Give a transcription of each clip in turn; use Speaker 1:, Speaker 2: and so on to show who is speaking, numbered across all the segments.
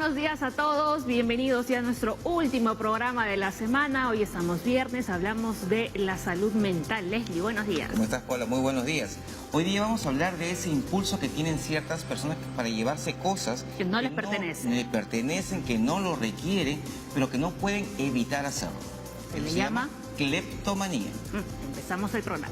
Speaker 1: buenos días a todos, bienvenidos ya a nuestro último programa de la semana. Hoy estamos viernes, hablamos de la salud mental. Leslie, buenos días.
Speaker 2: ¿Cómo estás, Paula? Muy buenos días. Hoy día vamos a hablar de ese impulso que tienen ciertas personas para llevarse cosas
Speaker 1: que no les pertenecen,
Speaker 2: que no lo requieren, pero que no pueden evitar hacerlo.
Speaker 1: ¿Se le llama?
Speaker 2: Cleptomanía.
Speaker 1: Empezamos el programa.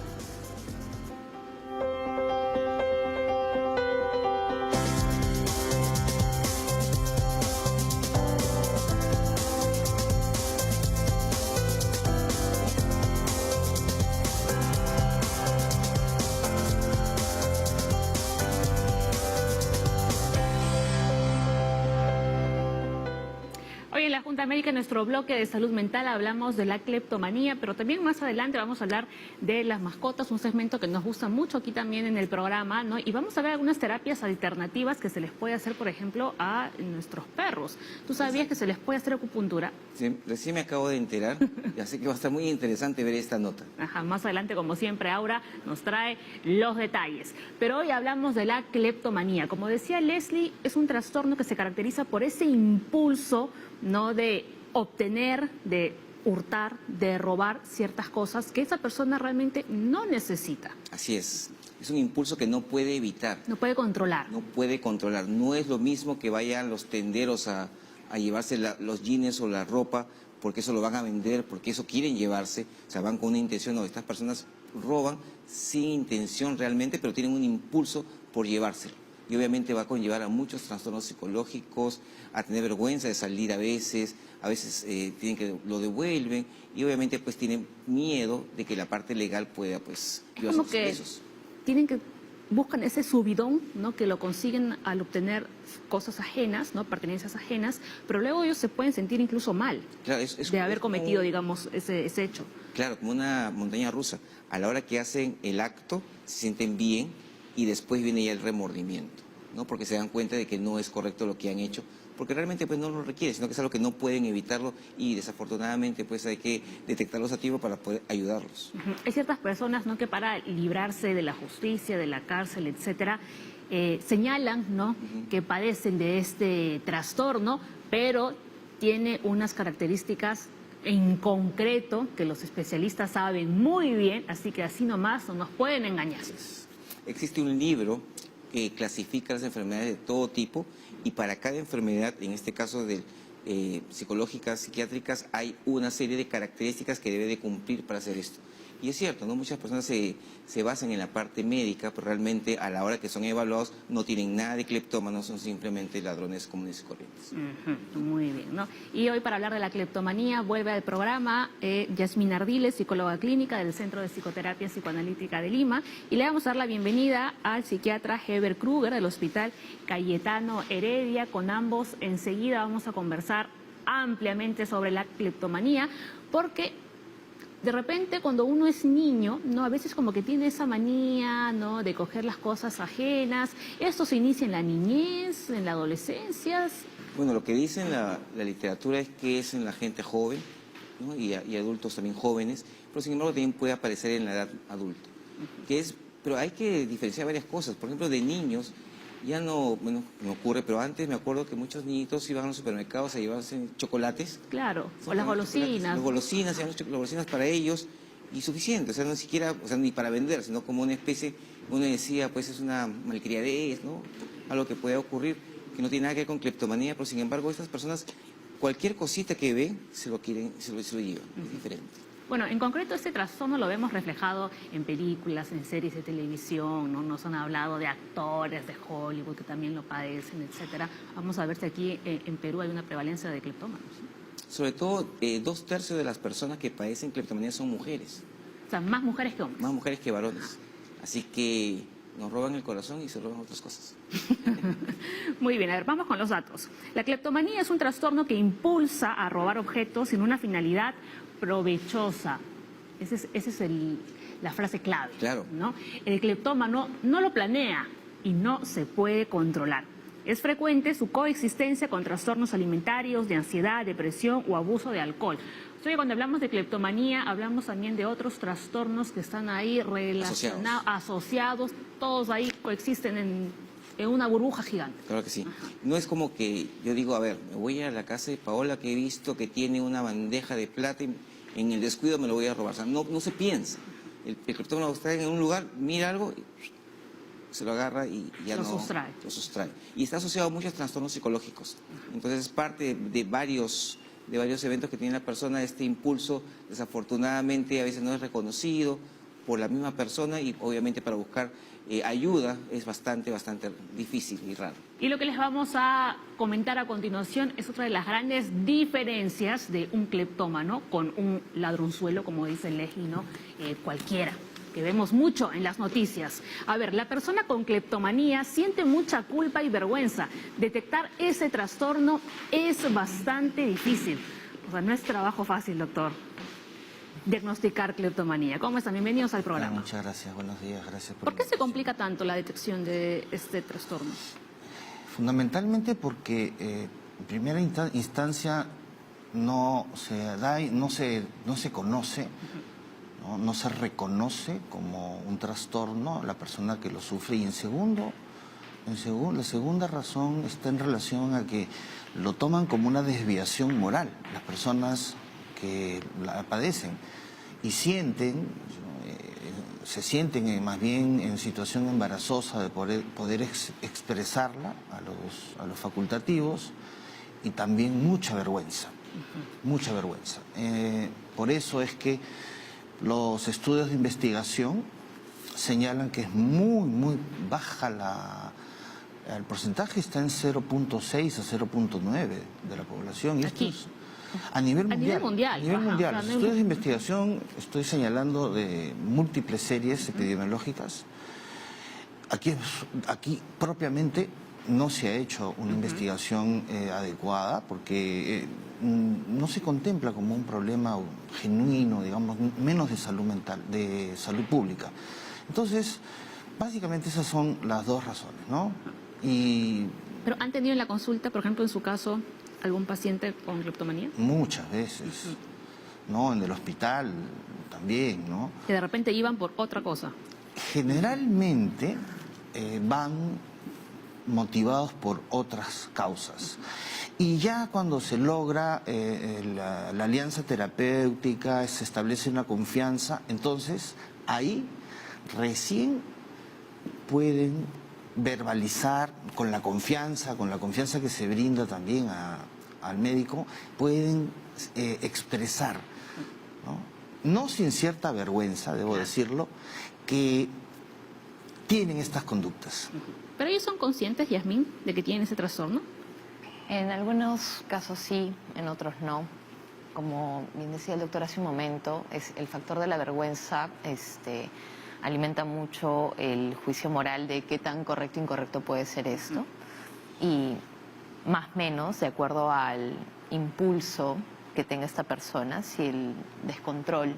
Speaker 1: Hoy en la Junta Médica, en nuestro bloque de salud mental, hablamos de la cleptomanía, pero también más adelante vamos a hablar de las mascotas, un segmento que nos gusta mucho aquí también en el programa, ¿no? Y vamos a ver algunas terapias alternativas que se les puede hacer, por ejemplo, a nuestros perros. ¿Tú sabías que se les puede hacer acupuntura?
Speaker 2: Sí, recién me acabo de enterar, y así que va a estar muy interesante ver esta nota.
Speaker 1: Ajá, más adelante, como siempre, Aura nos trae los detalles. Pero hoy hablamos de la cleptomanía. Como decía Leslie, es un trastorno que se caracteriza por ese impulso, ¿no?, de obtener, de hurtar, de robar ciertas cosas que esa persona realmente no necesita.
Speaker 2: Así es un impulso que no puede evitar.
Speaker 1: No puede controlar.
Speaker 2: No puede controlar. No es lo mismo que vayan los tenderos a llevarse los jeans o la ropa, porque eso lo van a vender, porque eso quieren llevarse. O sea, van con una intención. No, estas personas roban sin intención realmente, pero tienen un impulso por llevárselo. Y obviamente va a conllevar a muchos trastornos psicológicos, a tener vergüenza de salir a veces tienen que lo devuelven y obviamente pues tienen miedo de que la parte legal pueda pues llevarse
Speaker 1: como
Speaker 2: sus
Speaker 1: que
Speaker 2: pesos.
Speaker 1: Buscan ese subidón, ¿no?, que lo consiguen al obtener cosas ajenas, ¿no?, pertenencias ajenas, pero luego ellos se pueden sentir incluso mal, claro, de haber cometido, digamos, ese hecho.
Speaker 2: Claro, como una montaña rusa. A la hora que hacen el acto, se sienten bien y después viene ya el remordimiento, ¿no? Porque se dan cuenta de que no es correcto lo que han hecho, porque realmente pues no lo requiere, sino que es algo que no pueden evitarlo y desafortunadamente pues hay que detectarlos a tiempo para poder ayudarlos.
Speaker 1: Hay ciertas personas, ¿no?, que para librarse de la justicia, de la cárcel, etcétera, señalan, ¿no?, que padecen de este trastorno, pero tiene unas características en concreto que los especialistas saben muy bien, así que así nomás no nos pueden engañar.
Speaker 2: Existe un libro que clasifica las enfermedades de todo tipo y para cada enfermedad, en este caso psicológicas, psiquiátricas, hay una serie de características que debe de cumplir para hacer esto. Y es cierto, ¿no? Muchas personas se basan en la parte médica, pero realmente a la hora que son evaluados no tienen nada de cleptómanos, son simplemente ladrones comunes y corrientes.
Speaker 1: Muy bien, ¿no? Y hoy para hablar de la cleptomanía vuelve al programa Yasmín Ardiles, psicóloga clínica del Centro de Psicoterapia Psicoanalítica de Lima, y le vamos a dar la bienvenida al psiquiatra Heber Kruger del Hospital Cayetano Heredia. Con ambos enseguida vamos a conversar ampliamente sobre la cleptomanía, porque de repente cuando uno es niño, ¿no?, a veces como que tiene esa manía, ¿no?, de coger las cosas ajenas. Esto se inicia en la niñez, en la adolescencia.
Speaker 2: Bueno, lo que dice en la literatura es que es en la gente joven, ¿no?, y adultos también jóvenes, pero sin embargo también puede aparecer en la edad adulta. Pero hay que diferenciar varias cosas. Por ejemplo, de niños, ya no, bueno, me ocurre, pero antes me acuerdo que muchos niñitos iban a los supermercados a llevarse chocolates.
Speaker 1: Claro, o las golosinas.
Speaker 2: Las golosinas, llevan las golosinas para ellos y suficiente, o sea, no siquiera, o sea, ni para vender, sino como una especie, uno decía, pues es una malcriadez, ¿no? Algo que puede ocurrir, que no tiene nada que ver con cleptomanía, pero sin embargo estas personas, cualquier cosita que ven, se lo llevan, es diferente.
Speaker 1: Bueno, en concreto este trastorno lo vemos reflejado en películas, en series de televisión, ¿no? Nos han hablado de actores de Hollywood que también lo padecen, etcétera. Vamos a ver si aquí en Perú hay una prevalencia de cleptómanos.
Speaker 2: Sobre todo, 2/3 de las personas que padecen cleptomanía son mujeres.
Speaker 1: O sea, más mujeres que hombres.
Speaker 2: Más mujeres que varones. Así que nos roban el corazón y se roban otras cosas.
Speaker 1: Muy bien, a ver, vamos con los datos. La cleptomanía es un trastorno que impulsa a robar objetos sin una finalidad provechosa. Esa es la frase clave,
Speaker 2: claro,
Speaker 1: ¿no? El cleptómano no lo planea y no se puede controlar. Es frecuente su coexistencia con trastornos alimentarios, de ansiedad, depresión o abuso de alcohol. Entonces, cuando hablamos de cleptomanía, hablamos también de otros trastornos que están ahí relacionados, asociados, todos ahí coexisten en una burbuja gigante.
Speaker 2: Claro que sí. No es como que yo digo, a ver, me voy a la casa de Paola que he visto que tiene una bandeja de plata y en el descuido me lo voy a robar. O sea, no se piensa. El cleptómano está en un lugar, mira algo, se lo agarra y ya
Speaker 1: Lo
Speaker 2: no...
Speaker 1: sustrae.
Speaker 2: Lo sustrae. Y está asociado a muchos trastornos psicológicos. Entonces es parte de varios eventos que tiene la persona. Este impulso, desafortunadamente, a veces no es reconocido por la misma persona y obviamente para buscar ayuda es bastante difícil y raro.
Speaker 1: Y lo que les vamos a comentar a continuación es otra de las grandes diferencias de un cleptómano con un ladronzuelo, como dice Leslie, ¿no? Cualquiera, que vemos mucho en las noticias. A ver, la persona con cleptomanía siente mucha culpa y vergüenza. Detectar ese trastorno es bastante difícil. O sea, no es trabajo fácil, doctor. Diagnosticar cleptomanía. ¿Cómo están? Bienvenidos al programa.
Speaker 3: Muchas gracias, buenos días, gracias
Speaker 1: ¿Por qué se complica tanto la detección de este trastorno?
Speaker 3: Fundamentalmente porque en primera instancia no se da, no se conoce, no se reconoce como un trastorno a la persona que lo sufre, y la segunda razón está en relación a que lo toman como una desviación moral las personas que la padecen y se sienten más bien en situación embarazosa de poder expresarla a los facultativos, y también mucha vergüenza, mucha vergüenza. Por eso es que los estudios de investigación señalan que es muy baja el porcentaje, está en 0.6 a 0.9 de la población. Y esto es a nivel mundial. A nivel mundial. Los estudios de investigación, estoy señalando de múltiples series epidemiológicas. Aquí propiamente no se ha hecho una investigación adecuada, porque no se contempla como un problema genuino, digamos, menos de salud mental, de salud pública. Entonces, básicamente esas son las dos razones, ¿no?
Speaker 1: ¿Pero han tenido en la consulta, por ejemplo, en su caso, algún paciente con cleptomanía?
Speaker 3: Muchas veces, ¿no? En el hospital también, ¿no?
Speaker 1: Que de repente iban por otra cosa.
Speaker 3: Generalmente van motivados por otras causas. Y ya cuando se logra la alianza terapéutica, se establece una confianza, entonces ahí recién pueden verbalizar con la confianza que se brinda también al médico, pueden expresar, ¿no? No sin cierta vergüenza, debo decirlo, que tienen estas conductas.
Speaker 1: ¿Pero ellos son conscientes, Yasmín, de que tienen ese trastorno?
Speaker 4: En algunos casos sí, en otros no. Como bien decía el doctor hace un momento, es el factor de la vergüenza alimenta mucho el juicio moral de qué tan correcto o incorrecto puede ser esto. Y más o menos, de acuerdo al impulso que tenga esta persona, si el descontrol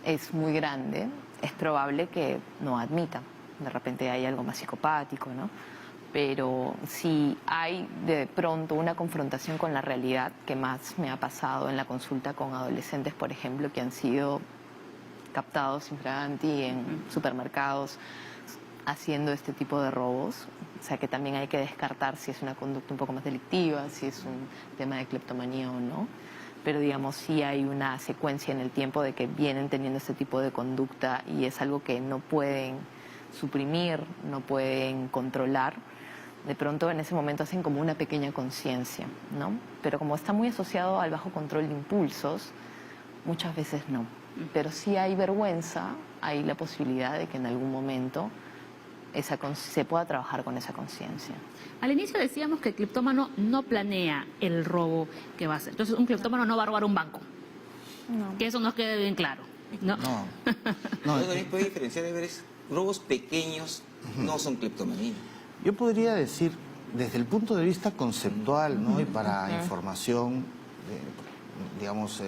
Speaker 4: es muy grande, es probable que no admita. De repente hay algo más psicopático, ¿no? Pero si hay de pronto una confrontación con la realidad, que más me ha pasado en la consulta con adolescentes, por ejemplo, que han sido captados infraganti en supermercados haciendo este tipo de robos, o sea que también hay que descartar si es una conducta un poco más delictiva, si es un tema de cleptomanía o no, pero digamos sí hay una secuencia en el tiempo de que vienen teniendo este tipo de conducta y es algo que no pueden suprimir, no pueden controlar. De pronto en ese momento hacen como una pequeña conciencia, ¿no? Pero como está muy asociado al bajo control de impulsos, muchas veces no. Pero si hay vergüenza, hay la posibilidad de que en algún momento se pueda trabajar con esa conciencia.
Speaker 1: Al inicio decíamos que el cleptómano no planea el robo que va a hacer. Entonces un cleptómano no va a robar un banco. No. Que eso nos quede bien claro, ¿no?
Speaker 2: No, también puede diferenciar, Everest. Robos pequeños no son cleptomanía.
Speaker 3: Yo podría decir, desde el punto de vista conceptual, ¿no? Y para información, digamos,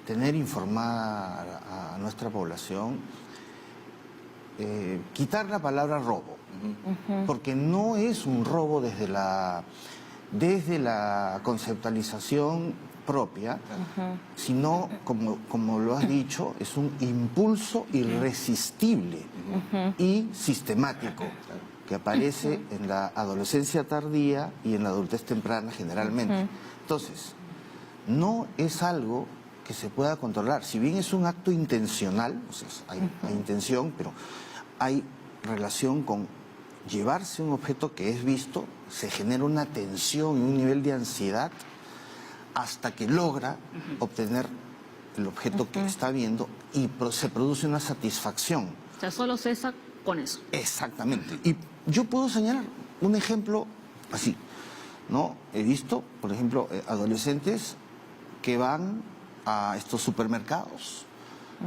Speaker 3: tener informada a nuestra población, quitar la palabra robo, porque no es un robo desde la conceptualización propia, sino, como lo has dicho, es un impulso irresistible y sistemático que aparece en la adolescencia tardía y en la adultez temprana generalmente. Entonces, no es algo que se pueda controlar. Si bien es un acto intencional, o sea, hay intención, pero hay relación con llevarse un objeto que es visto, se genera una tensión y un nivel de ansiedad hasta que logra obtener el objeto que está viendo y se produce una satisfacción.
Speaker 1: O sea, solo cesa con eso.
Speaker 3: Exactamente. Y yo puedo señalar un ejemplo así, ¿no? He visto, por ejemplo, adolescentes que van a estos supermercados,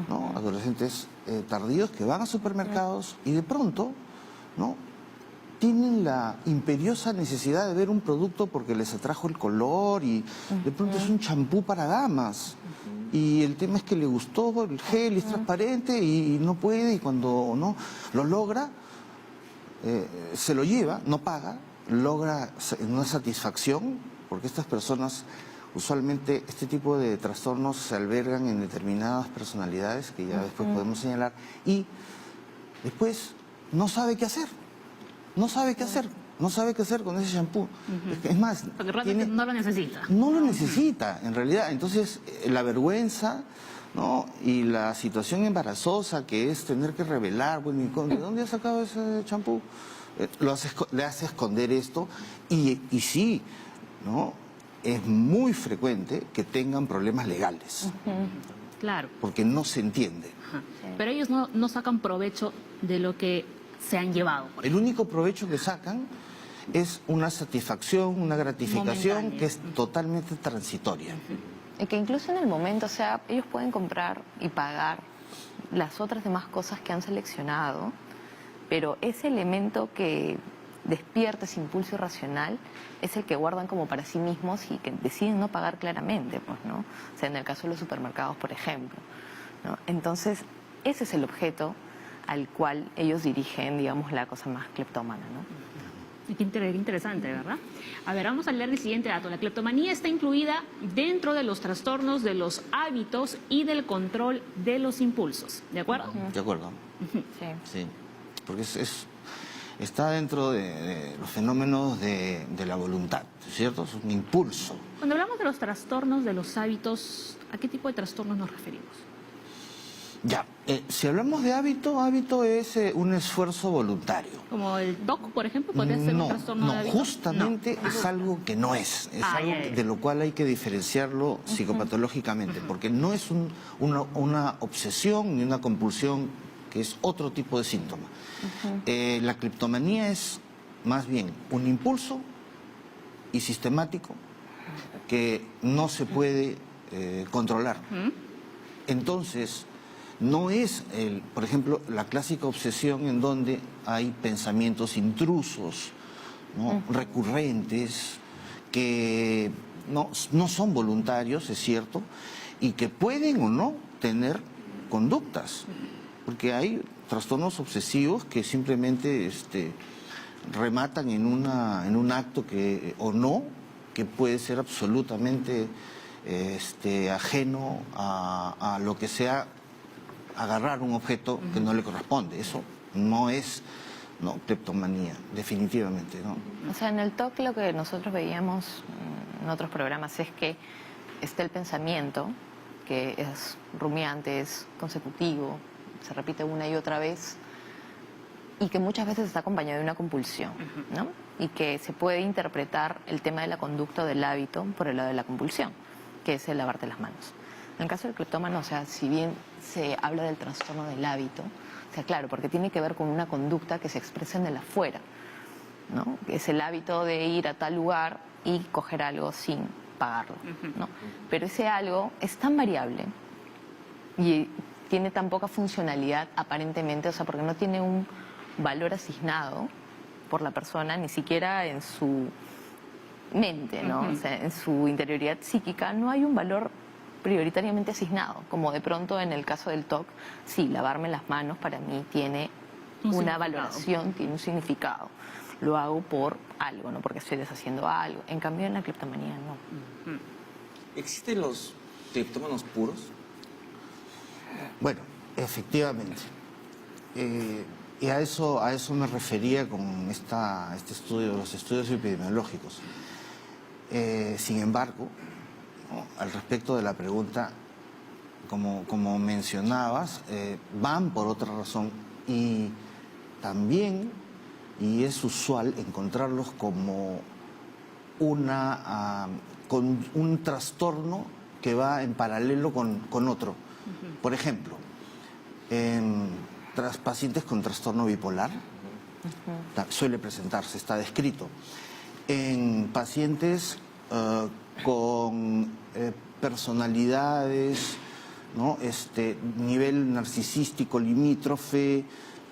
Speaker 3: ¿no? Adolescentes tardíos que van a supermercados y de pronto, ¿no? Tienen la imperiosa necesidad de ver un producto porque les atrajo el color y de pronto es un champú para damas. Y el tema es que le gustó, el gel es transparente y no puede, y cuando no lo logra, se lo lleva, no paga, logra una satisfacción, porque estas personas, usualmente este tipo de trastornos se albergan en determinadas personalidades que ya después podemos señalar, y después no sabe qué hacer. No sabe qué hacer, no sabe qué hacer con ese shampoo. Es más,
Speaker 1: Porque realmente no lo necesita.
Speaker 3: no lo necesita, en realidad. Entonces, la vergüenza, ¿no? Y la situación embarazosa que es tener que revelar, bueno, ¿de dónde has sacado ese champú? Le hace esconder esto y sí, ¿no? Es muy frecuente que tengan problemas legales,
Speaker 1: Claro.
Speaker 3: porque no se entiende.
Speaker 1: Ajá. Pero ellos no sacan provecho de lo que se han llevado.
Speaker 3: El único provecho que sacan es una satisfacción, una gratificación
Speaker 1: Momentánea.
Speaker 3: que es totalmente transitoria.
Speaker 4: Y que incluso en el momento, o sea, ellos pueden comprar y pagar las otras demás cosas que han seleccionado, pero ese elemento que despierta ese impulso irracional es el que guardan como para sí mismos y que deciden no pagar claramente, pues, ¿no? O sea, en el caso de los supermercados, por ejemplo, ¿no? Entonces, ese es el objeto al cual ellos dirigen, digamos, la cosa más cleptómana, ¿no?
Speaker 1: Qué interesante, ¿verdad? A ver, vamos a leer el siguiente dato. La cleptomanía está incluida dentro de los trastornos de los hábitos y del control de los impulsos. ¿De acuerdo?
Speaker 3: ¿De acuerdo?
Speaker 4: Sí.
Speaker 3: Sí. Porque está dentro de los fenómenos de la voluntad, ¿cierto? Es un impulso.
Speaker 1: Cuando hablamos de los trastornos de los hábitos, ¿a qué tipo de trastornos nos referimos?
Speaker 3: Ya, si hablamos de hábito es un esfuerzo voluntario.
Speaker 1: Como el TOC, por ejemplo, podría ser un trastorno de hábito.
Speaker 3: Justamente es algo que no es. Es algo de lo cual hay que diferenciarlo psicopatológicamente, porque no es una obsesión ni una compulsión, que es otro tipo de síntoma. La cleptomanía es más bien un impulso y sistemático que no se puede controlar. Entonces, no es, por ejemplo, la clásica obsesión en donde hay pensamientos intrusos, ¿no? Recurrentes, que no son voluntarios, es cierto, y que pueden o no tener conductas, porque hay trastornos obsesivos que simplemente rematan en un acto que o no, que puede ser absolutamente ajeno a lo que sea agarrar un objeto que no le corresponde. Eso no es cleptomanía, definitivamente, ¿no?
Speaker 4: O sea, en el TOC lo que nosotros veíamos en otros programas es que está el pensamiento, que es rumiante, es consecutivo, se repite una y otra vez, y que muchas veces está acompañado de una compulsión, ¿no? Y que se puede interpretar el tema de la conducta o del hábito por el lado de la compulsión, que es el lavarte las manos. En el caso del cleptómano, o sea, si bien se habla del trastorno del hábito, o sea, claro, porque tiene que ver con una conducta que se expresa en el afuera, ¿no? Es el hábito de ir a tal lugar y coger algo sin pagarlo, ¿no? Pero ese algo es tan variable y tiene tan poca funcionalidad aparentemente, o sea, porque no tiene un valor asignado por la persona, ni siquiera en su mente, ¿no? O sea, en su interioridad psíquica no hay un valor prioritariamente asignado, como de pronto en el caso del TOC, sí, lavarme las manos para mí tiene una valoración, tiene un significado. Lo hago por algo, no porque estoy deshaciendo algo. En cambio, en la cleptomanía no.
Speaker 2: ¿Existen los cleptómanos puros?
Speaker 3: Bueno, efectivamente. Y a eso me refería con este estudio, los estudios epidemiológicos. Sin embargo, ¿no?, al respecto de la pregunta, como mencionabas, van por otra razón y también, y es usual encontrarlos como con un trastorno que va en paralelo con otro. Por ejemplo, tras pacientes con trastorno bipolar, suele presentarse, está descrito. En pacientes con personalidades, ¿no?, nivel narcisístico limítrofe,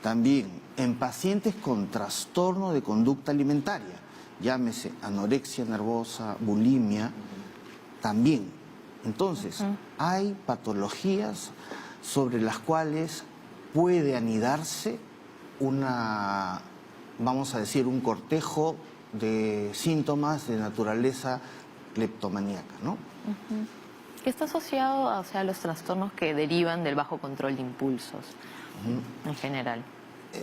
Speaker 3: también. En pacientes con trastorno de conducta alimentaria, llámese anorexia nervosa, bulimia, también. Entonces, hay patologías sobre las cuales puede anidarse vamos a decir, un cortejo de síntomas de naturaleza cleptomaníaca, ¿no?
Speaker 4: Que está asociado a los trastornos que derivan del bajo control de impulsos, en general.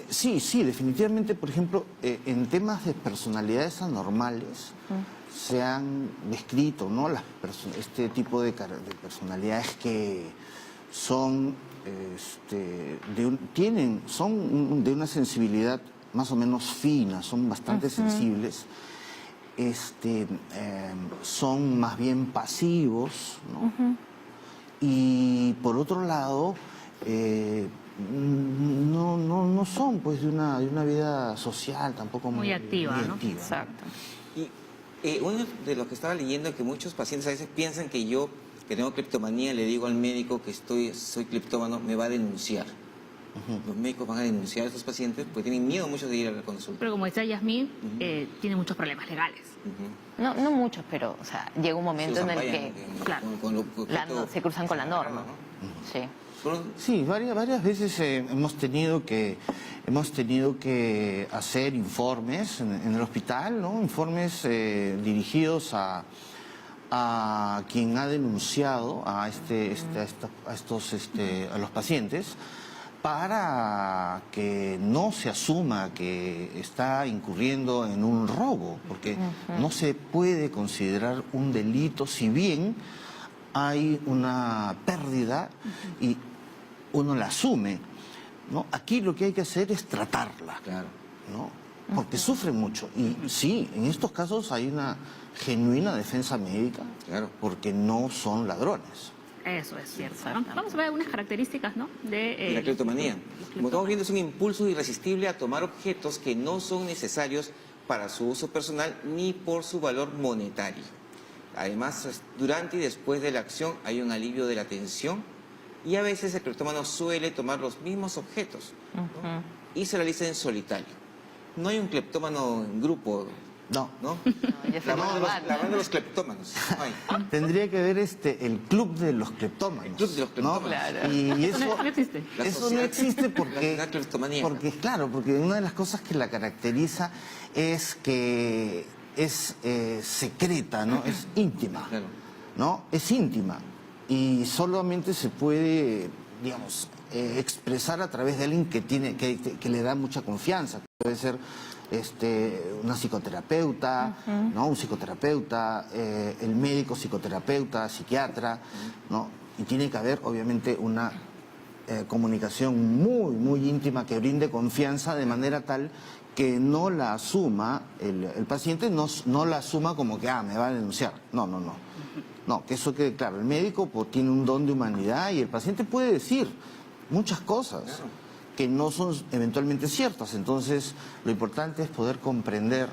Speaker 3: Sí, definitivamente, por ejemplo, en temas de personalidades anormales se han descrito, ¿no?, este tipo de personalidades que son, son de una sensibilidad más o menos fina, son bastante sensibles, son más bien pasivos, ¿no? Y por otro lado, no son pues de una vida social tampoco
Speaker 1: muy activa,
Speaker 3: muy
Speaker 1: ¿no?
Speaker 3: activa.
Speaker 4: Exacto.
Speaker 2: Y uno de los que estaba leyendo, que muchos pacientes a veces piensan que yo, que tengo cleptomanía, le digo al médico que soy cleptómano, me va a denunciar. Los médicos van a denunciar a estos pacientes porque tienen miedo muchos de ir a la consulta.
Speaker 1: Pero como decía Yasmín, tiene muchos problemas legales.
Speaker 4: No muchos, pero llega un momento en el que
Speaker 1: claro,
Speaker 4: se cruzan con la norma. Sí.
Speaker 3: Sí, varias veces hemos tenido que hacer informes en el hospital, ¿no? Informes dirigidos a quien ha denunciado a los pacientes, para que no se asuma que está incurriendo en un robo, porque no se puede considerar un delito si bien hay una pérdida y uno la asume, ¿no? Aquí lo que hay que hacer es tratarla,
Speaker 2: Claro.
Speaker 3: ¿no? Porque sufren mucho. Y sí, en estos casos hay una genuina defensa médica,
Speaker 2: Claro,
Speaker 3: porque no son ladrones.
Speaker 1: Eso es cierto. Vamos a ver algunas características, ¿no?, de
Speaker 2: la cleptomanía. Como estamos viendo, es un impulso irresistible a tomar objetos que no son necesarios para su uso personal ni por su valor monetario. Además, durante y después de la acción hay un alivio de la tensión y a veces el cleptómano suele tomar los mismos objetos, ¿no?, y se realiza en solitario. No hay un cleptómano en grupo,
Speaker 3: No.
Speaker 2: ¿no?
Speaker 4: Ya
Speaker 2: La
Speaker 4: se
Speaker 2: banda de los cleptómanos. No hay.
Speaker 3: Tendría que haber el club de los cleptómanos.
Speaker 2: El club de los cleptómanos.
Speaker 3: ¿no?
Speaker 4: Claro.
Speaker 3: Y
Speaker 1: Eso no existe.
Speaker 2: La
Speaker 3: Eso no
Speaker 2: sociedad-
Speaker 3: existe porque,
Speaker 2: la cleptomanía.
Speaker 3: porque una de las cosas que la caracteriza es que es secreta, ¿no? Es íntima,
Speaker 2: Claro.
Speaker 3: ¿no? Es íntima y solamente se puede, digamos, expresar a través de alguien que le da mucha confianza. Puede ser una psicoterapeuta, ¿no? Un psicoterapeuta, el médico psicoterapeuta, psiquiatra, ¿no? Y tiene que haber, obviamente, una comunicación muy íntima que brinde confianza de manera tal que no la asuma, el paciente no la asuma como que, me va a denunciar. No. No, que eso quede claro. El médico pues, tiene un don de humanidad y el paciente puede decir muchas cosas que no son eventualmente ciertas. Entonces, lo importante es poder comprender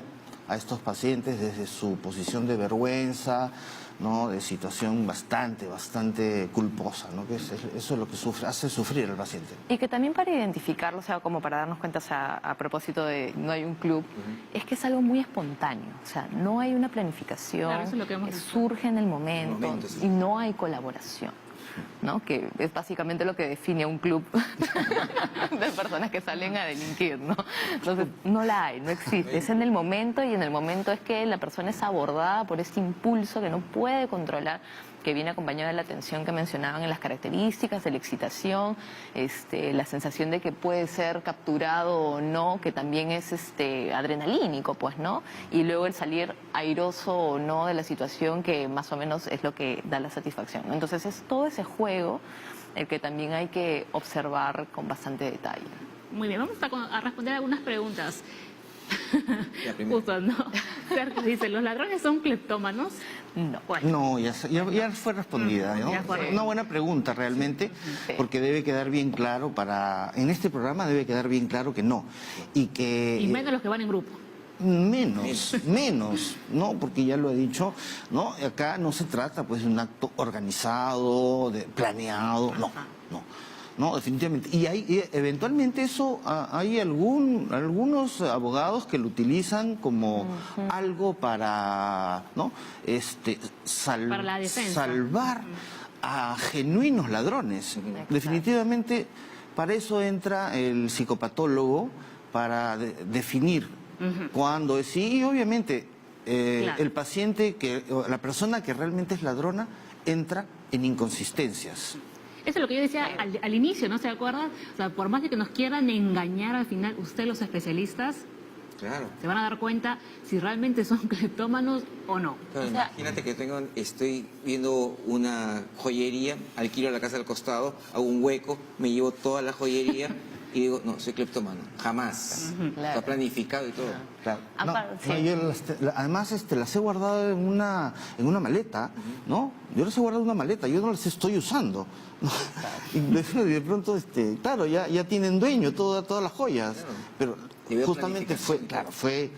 Speaker 3: a estos pacientes desde su posición de vergüenza, ¿no? De situación bastante culposa, ¿no? Que eso es lo que hace sufrir al paciente.
Speaker 4: Y que también para identificarlo, o sea, como para darnos cuenta, o sea, a propósito de no hay un club, es que es algo muy espontáneo, o sea, no hay una planificación,
Speaker 1: Claro, eso es lo que hemos visto.
Speaker 4: surge en el momento,
Speaker 2: sí.
Speaker 4: y no hay colaboración, ¿no? Que es básicamente lo que define a un club de personas que salen a delinquir, ¿no? Entonces, no la hay, no existe, es en el momento, y en el momento es que la persona es abordada por este impulso que no puede controlar, que viene acompañado de la tensión que mencionaban en las características, de la excitación, la sensación de que puede ser capturado o no, que también es adrenalínico, pues, ¿no? Y luego el salir airoso o no de la situación, que más o menos es lo que da la satisfacción, ¿no? Entonces es todo ese juego el que también hay que observar con bastante detalle.
Speaker 1: Muy bien, vamos a responder algunas preguntas.
Speaker 2: La primera.
Speaker 1: Justo, ¿no? Sergio dice, ¿los ladrones son cleptómanos?
Speaker 4: No.
Speaker 1: Bueno,
Speaker 3: No, ya fue respondida, ¿no?
Speaker 1: Ya fue.
Speaker 3: Una buena pregunta realmente,
Speaker 4: Sí.
Speaker 3: porque debe quedar bien claro en este programa debe quedar bien claro que no. Y que...
Speaker 1: y menos los que van en grupo.
Speaker 3: Menos, ¿no? Porque ya lo he dicho, ¿no? Acá no se trata pues de un acto organizado, planeado, no, definitivamente. Y eventualmente eso, hay algunos abogados que lo utilizan como algo para, ¿no?
Speaker 1: Para la defensa.
Speaker 3: Salvar a genuinos ladrones.
Speaker 4: Exacto.
Speaker 3: Definitivamente para eso entra el psicopatólogo, para definir cuándo es. Y obviamente
Speaker 1: Claro.
Speaker 3: el paciente, o la persona que realmente es ladrona, entra en inconsistencias.
Speaker 1: Eso es lo que yo decía al inicio, ¿no se acuerdan? O sea, por más de que nos quieran engañar, al final, ustedes los especialistas
Speaker 2: Claro.
Speaker 1: se van a dar cuenta si realmente son cleptómanos o no.
Speaker 2: Claro,
Speaker 4: O sea-
Speaker 2: imagínate que estoy viendo una joyería, alquilo la casa al costado, hago un hueco, me llevo toda la joyería y digo, no, soy cleptómano. Jamás.
Speaker 4: Claro.
Speaker 2: Está planificado y todo.
Speaker 3: Claro. No,
Speaker 4: Aparte,
Speaker 3: no,
Speaker 4: sí.
Speaker 3: yo además las he guardado en una maleta, ¿no? Yo las he guardado en una maleta, yo no las estoy usando, ¿no? Y de pronto, claro, ya tienen dueño todas las joyas, pero
Speaker 2: Y veo
Speaker 3: justamente fue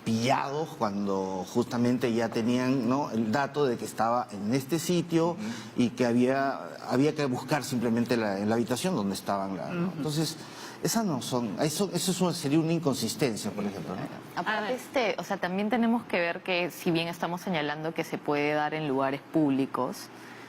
Speaker 3: pillados cuando justamente ya tenían, ¿no?, el dato de que estaba en este sitio y que había que buscar simplemente en la habitación donde estaban. ¿No? Entonces, esas no son, eso sería una inconsistencia, por ejemplo, ¿no?
Speaker 4: Aparte, o sea, también tenemos que ver que si bien estamos señalando que se puede dar en lugares públicos,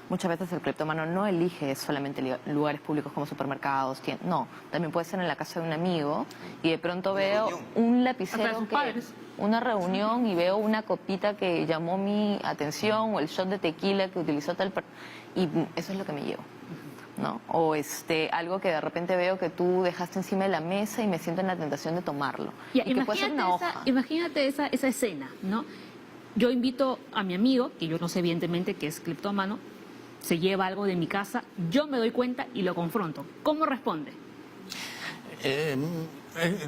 Speaker 4: muchas veces el cleptómano no elige solamente lugares públicos como supermercados, tiendas, no, también puede ser en la casa de un amigo y de pronto veo
Speaker 2: reunión.
Speaker 4: un
Speaker 1: Hasta de
Speaker 4: lapicero
Speaker 1: sus padres.
Speaker 4: una reunión y veo una copita que llamó mi atención o el shot de tequila que utilizó y eso es lo que me llevo. ¿No? O algo que de repente veo que tú dejaste encima de la mesa y me siento en la tentación de tomarlo.
Speaker 1: Ya,
Speaker 4: y que puede ser una hoja.
Speaker 1: Imagínate esa escena, ¿no? Yo invito a mi amigo, que yo no sé evidentemente que es cleptómano, se lleva algo de mi casa, yo me doy cuenta y lo confronto. ¿Cómo responde?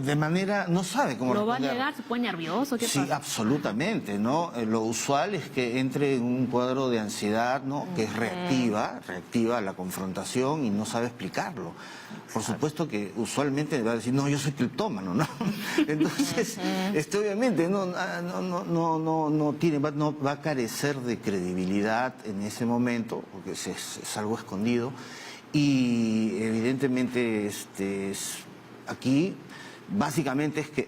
Speaker 3: De manera, no sabe cómo
Speaker 1: ¿Lo va a
Speaker 3: responder.
Speaker 1: negar? ¿Se pone nervioso? ¿Qué
Speaker 3: Sí,
Speaker 1: pasa?
Speaker 3: absolutamente, ¿no? Lo usual es que entre en un cuadro de ansiedad, ¿no?, que es reactiva a la confrontación y no sabe explicarlo. Por supuesto que usualmente va a decir, no, yo soy cleptómano, ¿no? Entonces, obviamente no va a carecer de credibilidad en ese momento, porque es algo escondido, y evidentemente aquí básicamente es que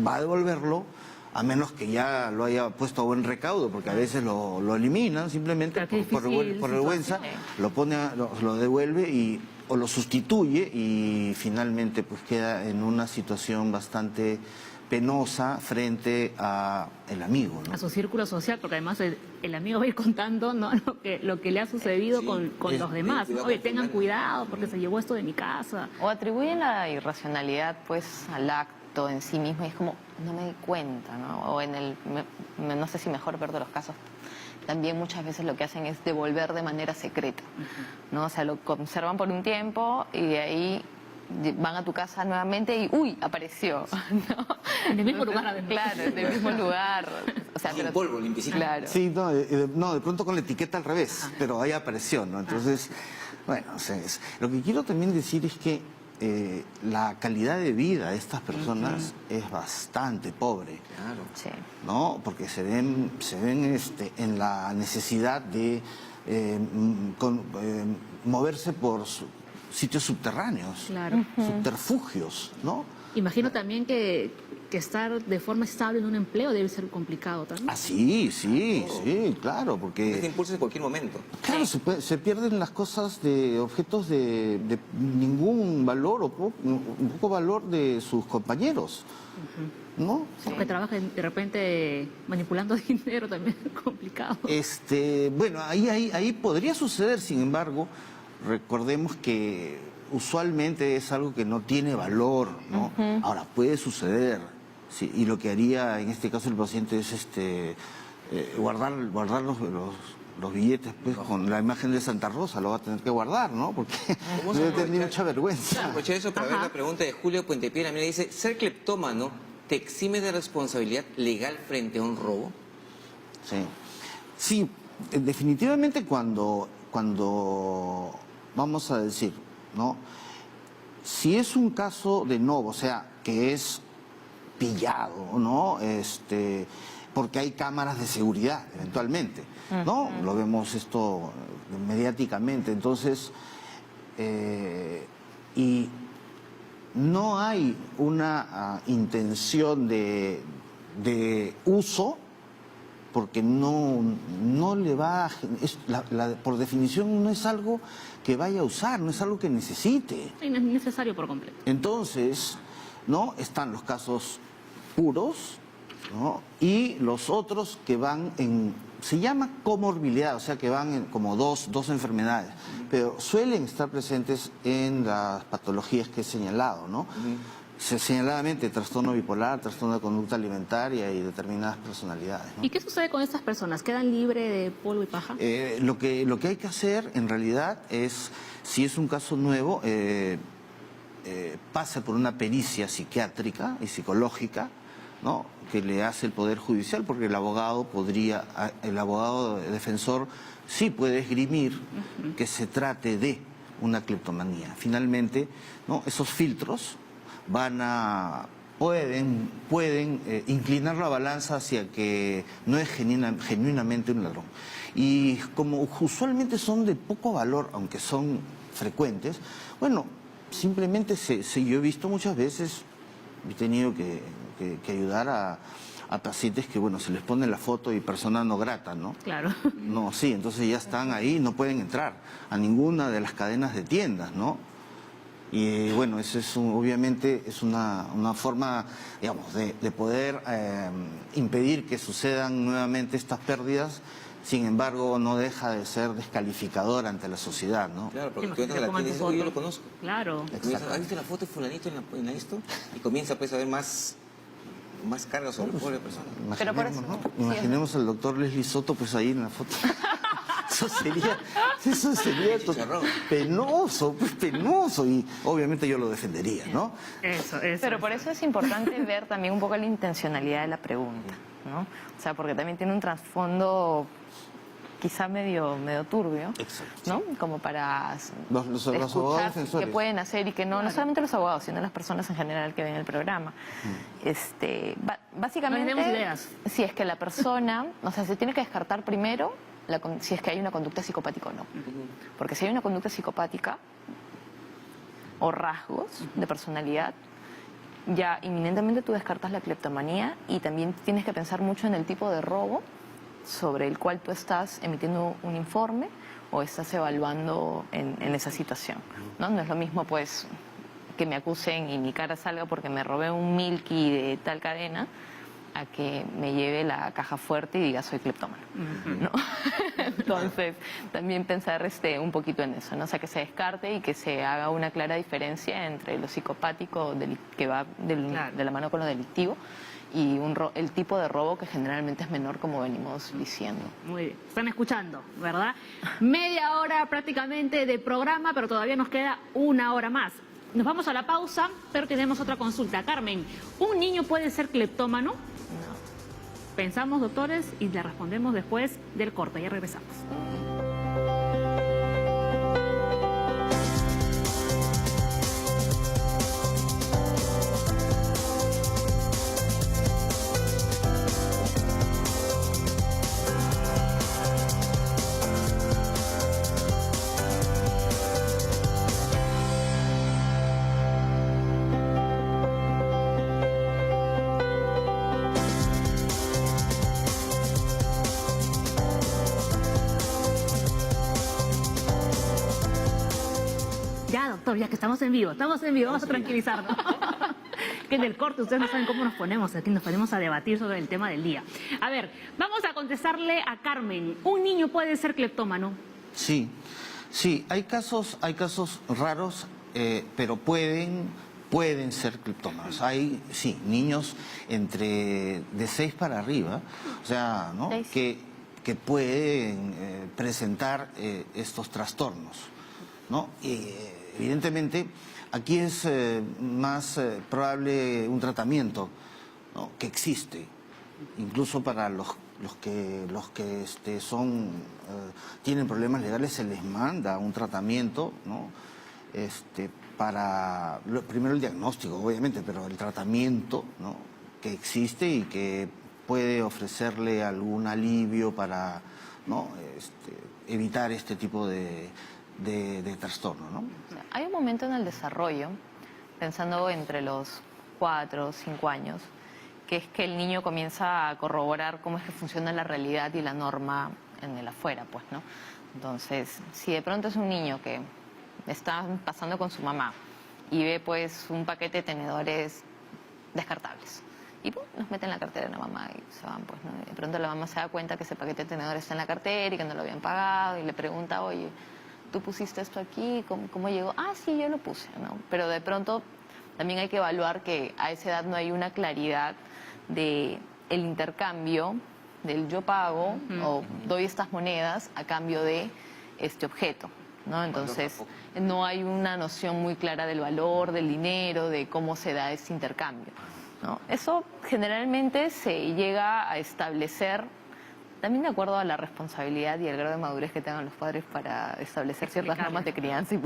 Speaker 3: va a devolverlo a menos que ya lo haya puesto a buen recaudo, porque a veces lo eliminan simplemente
Speaker 1: Pero qué
Speaker 3: por
Speaker 1: difícil
Speaker 3: vergüenza, lo devuelve o lo sustituye y finalmente pues queda en una situación bastante penosa frente a el amigo, ¿no?
Speaker 1: A su círculo social, porque además el amigo va a ir contando, ¿no?, lo que le ha sucedido
Speaker 2: Sí,
Speaker 1: con los demás.
Speaker 2: cuidado
Speaker 1: Oye,
Speaker 2: con
Speaker 1: tengan
Speaker 2: fulano.
Speaker 1: cuidado porque se llevó esto de mi casa.
Speaker 4: O atribuyen la irracionalidad pues al acto en sí mismo y es como, no me di cuenta, ¿no? O no sé si mejor peor de los casos, también muchas veces lo que hacen es devolver de manera secreta, ¿no? O sea, lo conservan por un tiempo y de ahí van a tu casa nuevamente y ¡uy! Apareció, ¿no?
Speaker 1: En el mismo lugar, además.
Speaker 4: Claro, en el mismo lugar. O sea,
Speaker 2: Y en polvo, limpiecito.
Speaker 4: Claro.
Speaker 3: Sí, de pronto con la etiqueta al revés, pero ahí apareció, ¿no? Entonces, bueno, o sea, lo que quiero también decir es que la calidad de vida de estas personas es bastante pobre,
Speaker 2: Claro.
Speaker 4: Sí.
Speaker 3: ¿no? Porque se ven en la necesidad de moverse por sitios subterráneos,
Speaker 1: Claro.
Speaker 3: subterfugios, ¿no?
Speaker 1: Imagino también que estar de forma estable en un empleo debe ser complicado también.
Speaker 3: Ah, sí, claro, porque...
Speaker 2: Este impulso en cualquier momento.
Speaker 3: Claro, se pierden las cosas de objetos de ningún valor o poco valor de sus compañeros, ¿no?
Speaker 1: O que trabajen de repente manipulando dinero también es complicado.
Speaker 3: Bueno, ahí podría suceder, sin embargo, recordemos que usualmente es algo que no tiene valor, ¿no? Ahora, puede suceder, sí, y lo que haría en este caso el paciente es guardar los billetes pues, con la imagen de Santa Rosa, lo va a tener que guardar, ¿no? Porque debe tener mucha vergüenza.
Speaker 2: Aproveché eso para ver la pregunta de Julio Puentepiedra. Mira, dice, ¿ser cleptómano te exime de responsabilidad legal frente a un robo?
Speaker 3: Sí, definitivamente cuando vamos a decir, ¿no? Si es un caso de no, o sea, que es pillado, ¿no? Porque hay cámaras de seguridad, eventualmente, ¿no? Lo vemos esto mediáticamente, entonces, y no hay una intención de uso, porque no le va a... por definición no es algo que vaya a usar, no es algo que necesite.
Speaker 1: Sí, no es necesario por completo.
Speaker 3: Entonces, ¿no? Están los casos puros, ¿no? Y los otros que van en... Se llama comorbilidad, o sea que van en como dos enfermedades, pero suelen estar presentes en las patologías que he señalado, ¿no? Señaladamente trastorno bipolar, trastorno de conducta alimentaria y determinadas personalidades, ¿no?
Speaker 1: ¿Y qué sucede con estas personas? ¿Quedan libres de polvo y paja?
Speaker 3: Lo que hay que hacer en realidad es, si es un caso nuevo, pasa por una pericia psiquiátrica y psicológica, ¿no? Que le hace el Poder Judicial, porque el abogado defensor sí puede esgrimir que se trate de una cleptomanía. Finalmente, ¿no? Esos filtros pueden inclinar la balanza hacia que no es genuinamente un ladrón. Y como usualmente son de poco valor, aunque son frecuentes, bueno, simplemente yo he visto muchas veces, he tenido que ayudar a pacientes que, bueno, se les pone la foto y persona no grata, ¿no?
Speaker 1: Claro.
Speaker 3: No, sí, entonces ya están ahí, no pueden entrar a ninguna de las cadenas de tiendas, ¿no? Y bueno, eso es obviamente es una forma, digamos, de poder impedir que sucedan nuevamente estas pérdidas. Sin embargo, no deja de ser descalificador ante la sociedad, ¿no?
Speaker 2: Claro, porque tú
Speaker 1: Imagínate
Speaker 2: entras a la
Speaker 1: cómo
Speaker 2: tienda y dices,
Speaker 1: tu
Speaker 2: oye, yo
Speaker 1: foto.
Speaker 2: lo conozco.
Speaker 1: Claro.
Speaker 2: ¿Has visto la foto de fulanito en esto? Y comienza pues a ver más carga sobre la pobre persona.
Speaker 4: Pero por eso-
Speaker 3: Imaginemos, ¿no?
Speaker 4: sí,
Speaker 3: Imaginemos al doctor Leslie Soto pues ahí en la foto. Eso sería
Speaker 2: Chicharrón.
Speaker 3: penoso, pues penoso. Y obviamente yo lo defendería, ¿no?
Speaker 1: Eso.
Speaker 4: Pero por eso es importante ver también un poco la intencionalidad de la pregunta, ¿no? O sea, porque también tiene un trasfondo quizá medio turbio,
Speaker 3: Exacto.
Speaker 4: ¿no? Como para
Speaker 3: Los abogados
Speaker 4: escuchar
Speaker 3: defensores.
Speaker 4: qué pueden hacer y que no, no solamente los abogados, sino las personas en general que ven el programa. Básicamente,
Speaker 1: No tenemos ideas.
Speaker 4: si es que la persona, o sea, se tiene que descartar primero si es que hay una conducta psicopática o no. Porque si hay una conducta psicopática o rasgos de personalidad, ya inminentemente tú descartas la cleptomanía y también tienes que pensar mucho en el tipo de robo sobre el cual tú estás emitiendo un informe o estás evaluando en esa situación, ¿no? No es lo mismo, pues, que me acusen y mi cara salga porque me robé un Milky de tal cadena a que me lleve la caja fuerte y diga soy cleptómano, ¿no? Entonces, también pensar un poquito en eso, ¿no? O sea, que se descarte y que se haga una clara diferencia entre lo psicopático que va
Speaker 1: Claro.
Speaker 4: de la mano con lo delictivo y el tipo de robo que generalmente es menor, como venimos diciendo.
Speaker 1: Muy bien. Están escuchando, ¿verdad? Media hora prácticamente de programa, pero todavía nos queda una hora más. Nos vamos a la pausa, pero tenemos otra consulta. Carmen, ¿un niño puede ser cleptómano?
Speaker 4: No.
Speaker 1: Pensamos, doctores, y le respondemos después del corte. Ya regresamos. doctor, ya que estamos en vivo, vamos a tranquilizarnos. Que en el corte ustedes no saben cómo nos ponemos aquí, nos ponemos a debatir sobre el tema del día. A ver, vamos a contestarle a Carmen. ¿Un niño puede ser cleptómano?
Speaker 3: Sí, hay casos raros, pero pueden ser cleptómanos. Hay, sí, niños de 6 para arriba, o sea, ¿no? que pueden presentar estos trastornos, ¿no? Evidentemente, aquí es más probable un tratamiento, ¿no? que existe, incluso para los que tienen problemas legales se les manda un tratamiento, ¿no? Para primero el diagnóstico, obviamente, pero el tratamiento, ¿no? que existe y que puede ofrecerle algún alivio para, ¿no? evitar este tipo de trastorno, ¿no?
Speaker 4: Hay un momento en el desarrollo, pensando entre los 4 o 5 años, que es que el niño comienza a corroborar cómo es que funciona la realidad y la norma en el afuera, pues, ¿no? Entonces, si de pronto es un niño que está pasando con su mamá y ve, pues, un paquete de tenedores descartables y ¡pum!, los mete en la cartera de la mamá y se van, pues, ¿no? Y de pronto la mamá se da cuenta que ese paquete de tenedores está en la cartera y que no lo habían pagado y le pregunta, oye, ¿tú pusiste esto aquí? ¿Cómo llegó? Ah, sí, yo lo puse, ¿no? Pero de pronto también hay que evaluar que a esa edad no hay una claridad de el intercambio del yo pago o doy estas monedas a cambio de este objeto, ¿no? Entonces no hay una noción muy clara del valor, del dinero, de cómo se da ese intercambio, ¿no? Eso generalmente se llega a establecer también de acuerdo a la responsabilidad y el grado de madurez que tengan los padres para establecer ciertas normas de crianza y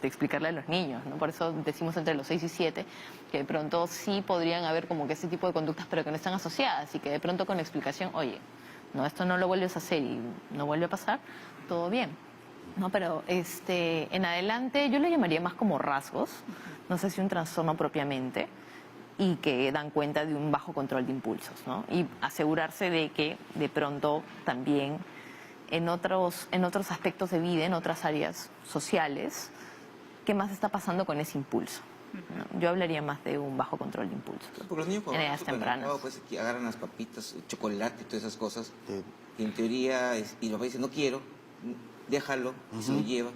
Speaker 4: explicarle a los niños, ¿no? Por eso decimos entre los 6 y 7 que de pronto sí podrían haber como que ese tipo de conductas, pero que no están asociadas y que de pronto con explicación, oye, no, esto no lo vuelves a hacer y no vuelve a pasar, todo bien, ¿no? Pero en adelante yo lo llamaría más como rasgos, no sé si un trastorno propiamente, y que dan cuenta de un bajo control de impulsos, ¿no? Y asegurarse de que de pronto también en otros aspectos de vida, en otras áreas sociales, ¿qué más está pasando con ese impulso? ¿No? Yo hablaría más de un bajo control de impulsos.
Speaker 2: Porque los niños
Speaker 4: en edades tempranas.
Speaker 2: Pues aquí agarran las papitas, el chocolate y todas esas cosas. Y en teoría, y el papá dice, no quiero, déjalo, y se lo lleva.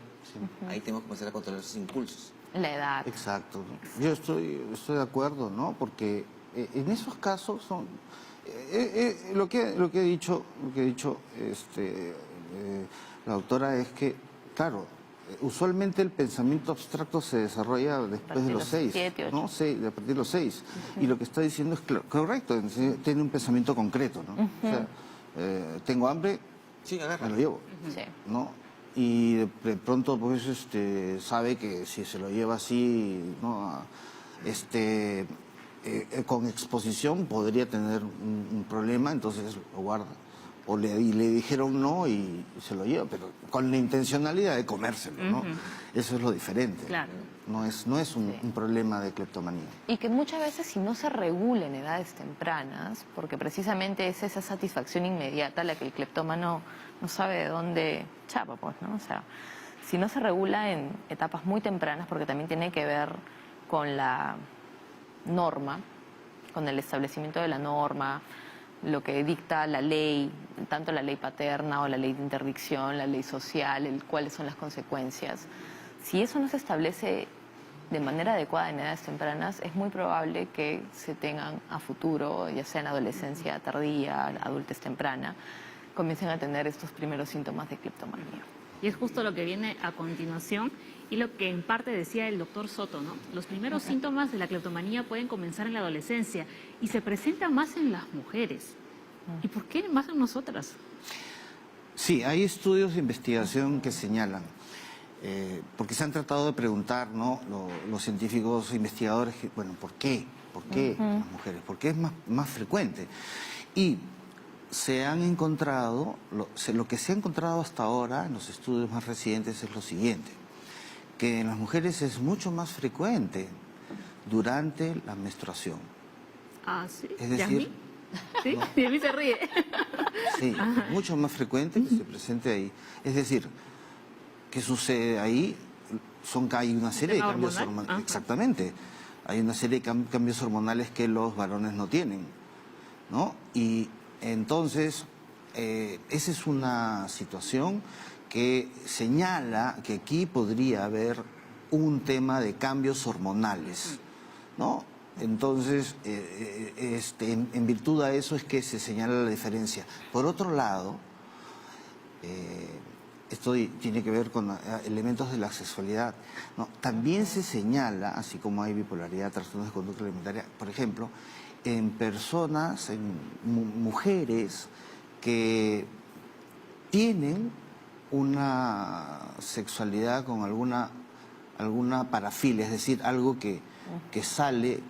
Speaker 2: Ahí tenemos que comenzar a controlar esos impulsos.
Speaker 4: La edad.
Speaker 3: Exacto. Yo estoy de acuerdo, ¿no? Porque en esos casos son lo que ha dicho la doctora es que, claro, usualmente el pensamiento abstracto se desarrolla después de los 6,
Speaker 4: 7, 8.
Speaker 3: ¿no? A partir de los 6. Y lo que está diciendo es correcto, tiene un pensamiento concreto, ¿no? O sea, tengo hambre,
Speaker 2: sí,
Speaker 3: me lo llevo,
Speaker 4: Sí.
Speaker 3: ¿no? Y de pronto pues sabe que si se lo lleva así, ¿no? Con exposición podría tener un problema, entonces lo guarda. Y le dijeron no y se lo lleva, pero con la intencionalidad de comérselo, ¿no? Eso es lo diferente.
Speaker 1: Claro.
Speaker 3: No es un problema de cleptomanía.
Speaker 4: Y que muchas veces si no se regula en edades tempranas, porque precisamente es esa satisfacción inmediata la que el cleptómano no sabe de dónde chapa, pues, ¿no? O sea, si no se regula en etapas muy tempranas, porque también tiene que ver con la norma, con el establecimiento de la norma, lo que dicta la ley, tanto la ley paterna o la ley de interdicción, la ley social, cuáles son las consecuencias. Si eso no se establece de manera adecuada en edades tempranas, es muy probable que se tengan a futuro, ya sea en adolescencia tardía, adultez temprana, comiencen a tener estos primeros síntomas de cleptomanía.
Speaker 1: Y es justo lo que viene a continuación y lo que en parte decía el doctor Soto, ¿no? Los primeros síntomas de la cleptomanía pueden comenzar en la adolescencia y se presentan más en las mujeres. ¿Y por qué más en nosotras?
Speaker 3: Sí, hay estudios de investigación que señalan, porque se han tratado de preguntar, ¿no? Los científicos investigadores, bueno, ¿por qué? ¿Por qué las mujeres? ¿Por qué es más frecuente? Y se han encontrado, lo que se ha encontrado hasta ahora en los estudios más recientes es lo siguiente, que en las mujeres es mucho más frecuente durante la menstruación.
Speaker 1: Ah, sí.
Speaker 3: Es decir,
Speaker 1: ¿sí? Y a mí se ríe.
Speaker 3: Sí, mucho más frecuente que se presente ahí. Es decir, ¿qué sucede ahí? hay una serie de
Speaker 1: ¿Tema
Speaker 3: cambios
Speaker 1: hormonal?
Speaker 3: hormonales.
Speaker 1: Ajá.
Speaker 3: Exactamente. Hay una serie de cambios hormonales que los varones no tienen, ¿no? Y entonces, esa es una situación que señala que aquí podría haber un tema de cambios hormonales, ¿no? Entonces, en virtud a eso es que se señala la diferencia. Por otro lado, esto tiene que ver con elementos de la sexualidad, ¿no? También se señala, así como hay bipolaridad, trastornos de conducta alimentaria, por ejemplo, en personas, en mujeres que tienen una sexualidad con alguna parafilia, es decir, algo que sale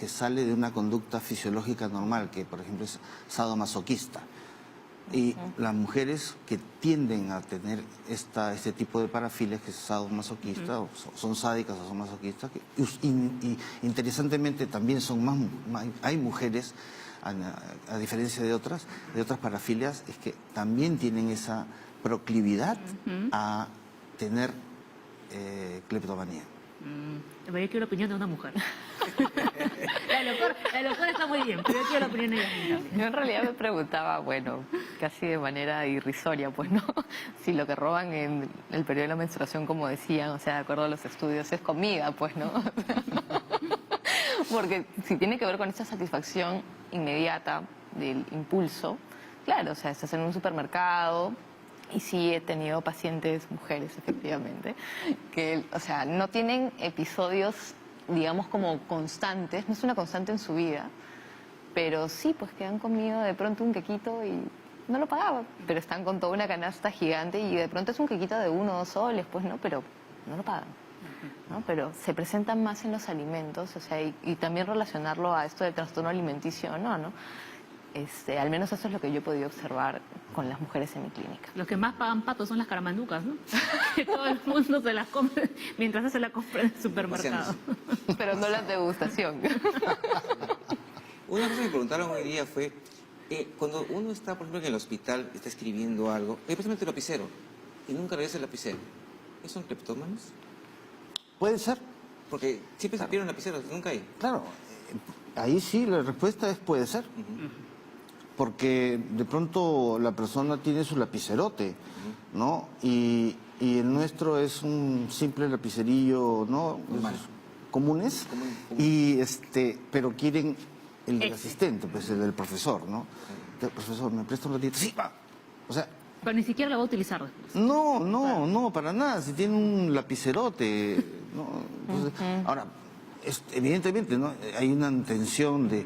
Speaker 3: de una conducta fisiológica normal, que por ejemplo es sadomasoquista. Y las mujeres que tienden a tener este tipo de parafilias, que es sadomasoquista, o son sádicas o son masoquistas, y interesantemente también hay mujeres, a diferencia de otras parafilias, es que también tienen esa proclividad a tener cleptomanía.
Speaker 1: Yo quiero la opinión de una mujer. La doctora está muy bien, pero yo quiero la opinión de ella también.
Speaker 4: Yo en realidad me preguntaba, bueno, casi de manera irrisoria, pues, ¿no? Si lo que roban en el periodo de la menstruación, como decían, o sea, de acuerdo a los estudios, es comida, pues, ¿no? Porque si tiene que ver con esta satisfacción inmediata del impulso, claro, o sea, estás en un supermercado. Y sí he tenido pacientes, mujeres efectivamente, que, o sea, no tienen episodios, digamos, como constantes, no es una constante en su vida, pero sí, pues que han comido de pronto un quequito y no lo pagaban, pero están con toda una canasta gigante y de pronto es un quequito de 1 o 2 soles, pues no, pero no lo pagan, ¿no? Pero se presentan más en los alimentos, o sea, y también relacionarlo a esto del trastorno alimenticio, ¿no? Al menos eso es lo que yo he podido observar con las mujeres en mi clínica.
Speaker 1: Los que más pagan patos son las caramanducas, ¿no? Que todo el mundo se las compra mientras hace la compra en el supermercado.
Speaker 4: Pero no la degustación.
Speaker 2: Una cosa que me preguntaron hoy día fue, cuando uno está, por ejemplo, en el hospital, está escribiendo algo, hay precisamente el lapicero, y nunca regresa el lapicero. ¿Esos son cleptómanos?
Speaker 3: Puede ser.
Speaker 2: Porque siempre se pierden lapiceros, nunca hay.
Speaker 3: Claro, ahí sí la respuesta es puede ser. Porque de pronto la persona tiene su lapicerote, ¿no? Y el nuestro es un simple lapicerillo, ¿no? Comunes. Y pero quieren el del asistente, pues el del profesor, ¿no? El profesor, ¿me presta un ratito? Sí, va. O sea,
Speaker 1: Pero ni siquiera la va a utilizar después.
Speaker 3: no, para nada. Si tiene un lapicerote, ¿no? Entonces, ahora, evidentemente, ¿no? Hay una tensión de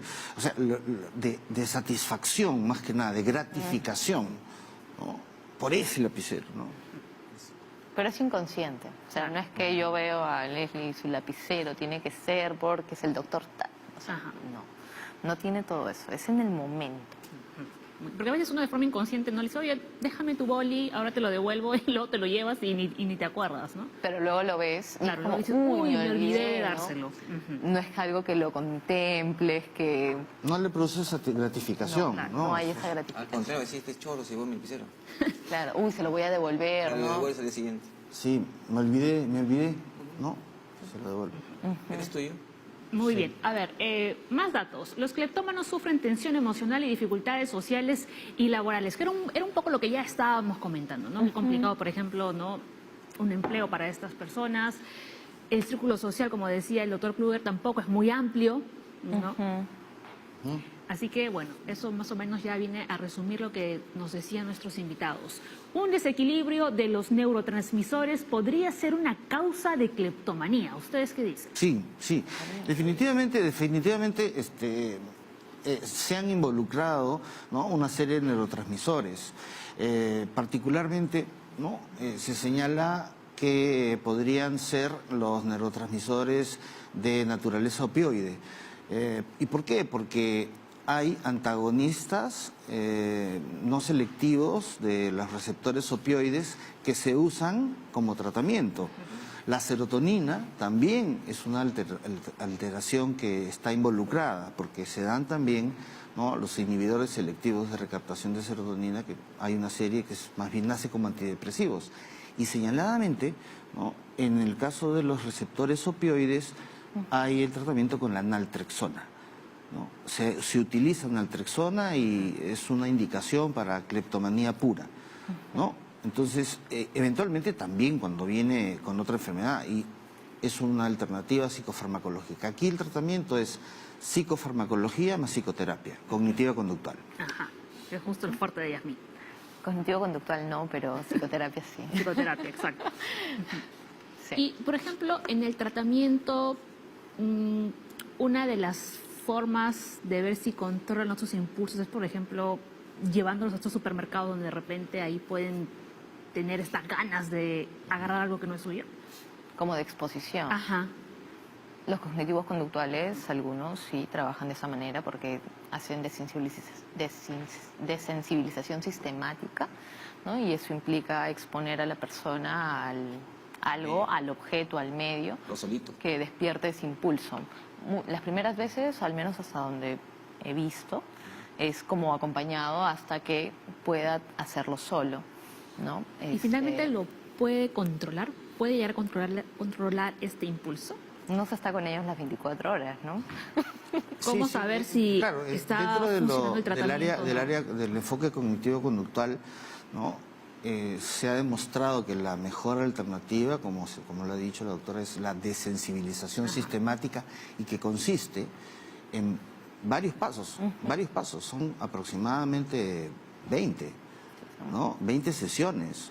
Speaker 3: satisfacción, más que nada, de gratificación, ¿no? Por ese lapicero, ¿no?
Speaker 4: Pero es inconsciente. O sea, no es que yo veo a Leslie su lapicero, tiene que ser porque es el doctor tal. O sea, no tiene todo eso. Es en el momento.
Speaker 1: Porque a veces uno de forma inconsciente no le dice, oye, déjame tu boli, ahora te lo devuelvo y luego te lo llevas y ni te acuerdas, ¿no?
Speaker 4: Pero luego lo ves y
Speaker 1: Claro,
Speaker 4: es como,
Speaker 1: luego dices, uy, me olvidé de
Speaker 4: ¿no?
Speaker 1: dárselo.
Speaker 4: No es algo que lo contemples, que
Speaker 3: No le produce esa gratificación,
Speaker 1: No, claro,
Speaker 3: ¿no?
Speaker 4: no hay esa
Speaker 2: Al
Speaker 4: gratificación.
Speaker 2: contrario, si este choro se llevó mi lapicero.
Speaker 4: Claro, uy, se lo voy a devolver,
Speaker 2: Lo
Speaker 4: ¿no?
Speaker 2: devuelves al día siguiente.
Speaker 3: Sí, me olvidé, ¿no? Se lo devuelve.
Speaker 2: ¿Eres tuyo?
Speaker 1: Muy bien. A ver, más datos. Los cleptómanos sufren tensión emocional y dificultades sociales y laborales, que era un poco lo que ya estábamos comentando, ¿no? Muy complicado, por ejemplo, ¿no? Un empleo para estas personas. El círculo social, como decía el doctor Kluger, tampoco es muy amplio, ¿no? Así que, bueno, eso más o menos ya viene a resumir lo que nos decían nuestros invitados. Un desequilibrio de los neurotransmisores podría ser una causa de cleptomanía. ¿Ustedes qué dicen?
Speaker 3: Sí. Definitivamente se han involucrado, ¿no? Una serie de neurotransmisores. Particularmente, ¿no? Se señala que podrían ser los neurotransmisores de naturaleza opioide. ¿Y por qué? Porque hay antagonistas no selectivos de los receptores opioides que se usan como tratamiento. La serotonina también es una alteración que está involucrada, porque se dan también, ¿no? Los inhibidores selectivos de recaptación de serotonina, que hay una serie que más bien nace como antidepresivos. Y señaladamente, ¿no? en el caso de los receptores opioides hay el tratamiento con la naltrexona, ¿no? Se utiliza naltrexona y es una indicación para cleptomanía pura, ¿no? Entonces, eventualmente también cuando viene con otra enfermedad y es una alternativa psicofarmacológica. Aquí el tratamiento es psicofarmacología más psicoterapia, cognitiva conductual.
Speaker 1: Ajá, que es justo el fuerte de Yasmín.
Speaker 4: Cognitivo-conductual no, pero psicoterapia sí.
Speaker 1: Psicoterapia, exacto.
Speaker 4: Sí.
Speaker 1: Y, por ejemplo, en el tratamiento, una de las formas de ver si controlan nuestros impulsos es, por ejemplo, llevándolos a estos supermercados donde de repente ahí pueden tener estas ganas de agarrar algo que no es suyo.
Speaker 4: Como de exposición.
Speaker 1: Ajá.
Speaker 4: Los cognitivos conductuales, algunos sí trabajan de esa manera porque hacen desensibilización sistemática, ¿no? Y eso implica exponer a la persona al algo, al objeto, al medio,
Speaker 2: Lo solito.
Speaker 4: que despierte ese impulso. Las primeras veces, al menos hasta donde he visto, es como acompañado hasta que pueda hacerlo solo, ¿no?
Speaker 1: Y finalmente lo puede controlar, puede llegar a controlar este impulso.
Speaker 4: No se está con ellos las 24 horas, ¿no?
Speaker 1: ¿Cómo
Speaker 3: Sí,
Speaker 1: saber si
Speaker 3: claro,
Speaker 1: está
Speaker 3: dentro
Speaker 1: funcionando el tratamiento?
Speaker 3: del área del enfoque cognitivo-conductual, ¿no? Se ha demostrado que la mejor alternativa, como lo ha dicho la doctora, es la desensibilización sistemática y que consiste en varios pasos, son aproximadamente 20, ¿no? 20 sesiones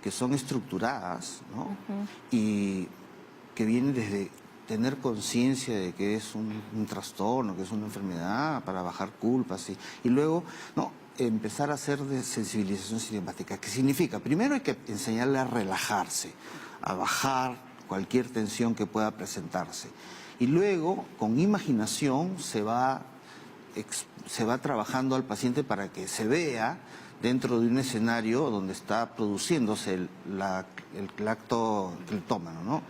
Speaker 3: que son estructuradas, ¿no? Y que vienen desde tener conciencia de que es un trastorno, que es una enfermedad, para bajar culpas y luego, ¿no? Empezar a hacer de sensibilización sistemática. ¿Qué significa? Primero hay que enseñarle a relajarse, a bajar cualquier tensión que pueda presentarse. Y luego, con imaginación, se va trabajando al paciente para que se vea dentro de un escenario donde está produciéndose el acto cleptómano, ¿no?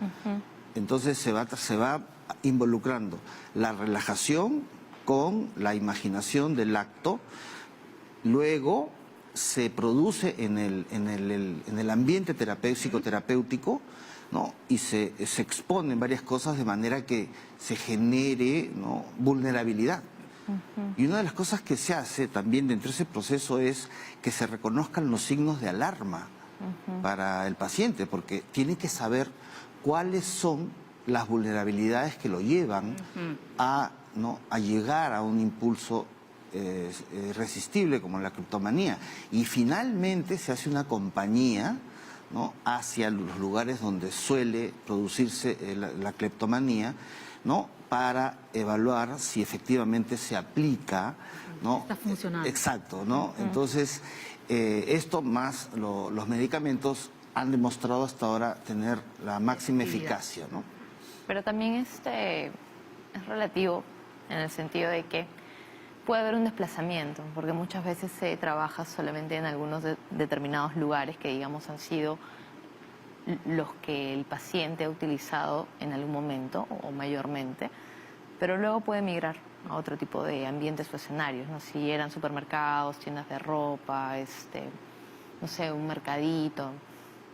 Speaker 3: Entonces se va involucrando la relajación con la imaginación del acto. Luego se produce en el ambiente psicoterapéutico, ¿no? Y se exponen varias cosas de manera que se genere, ¿no? Vulnerabilidad. Y una de las cosas que se hace también dentro de ese proceso es que se reconozcan los signos de alarma para el paciente, porque tiene que saber cuáles son las vulnerabilidades que lo llevan a llegar a un impulso irresistible como la cleptomanía. Y finalmente se hace una compañía, ¿no? Hacia los lugares donde suele producirse la cleptomanía, ¿no? Para evaluar si efectivamente se aplica, ¿no?
Speaker 1: Está funcionando.
Speaker 3: Exacto, ¿no? Entonces, esto más los medicamentos han demostrado hasta ahora tener la máxima eficacia, ¿no?
Speaker 4: Pero también es relativo en el sentido de que puede haber un desplazamiento, porque muchas veces se trabaja solamente en algunos determinados lugares que, digamos, han sido los que el paciente ha utilizado en algún momento o mayormente, pero luego puede migrar a otro tipo de ambientes o escenarios, ¿no? Si eran supermercados, tiendas de ropa, no sé, un mercadito,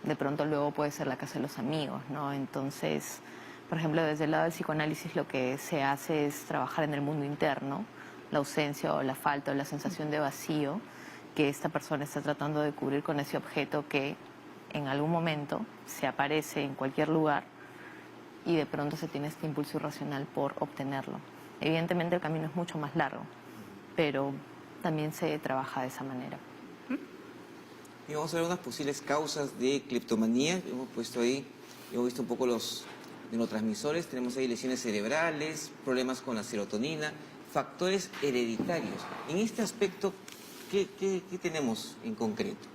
Speaker 4: de pronto luego puede ser la casa de los amigos, ¿no? Entonces, por ejemplo, desde el lado del psicoanálisis lo que se hace es trabajar en el mundo interno, la ausencia o la falta o la sensación de vacío que esta persona está tratando de cubrir con ese objeto que en algún momento se aparece en cualquier lugar y de pronto se tiene este impulso irracional por obtenerlo. Evidentemente el camino es mucho más largo, pero también se trabaja de esa manera.
Speaker 2: Y vamos a ver unas posibles causas de cleptomanía. Hemos puesto ahí, hemos visto un poco los neurotransmisores. Tenemos ahí lesiones cerebrales, problemas con la serotonina, factores hereditarios. En este aspecto, ¿qué tenemos en concreto?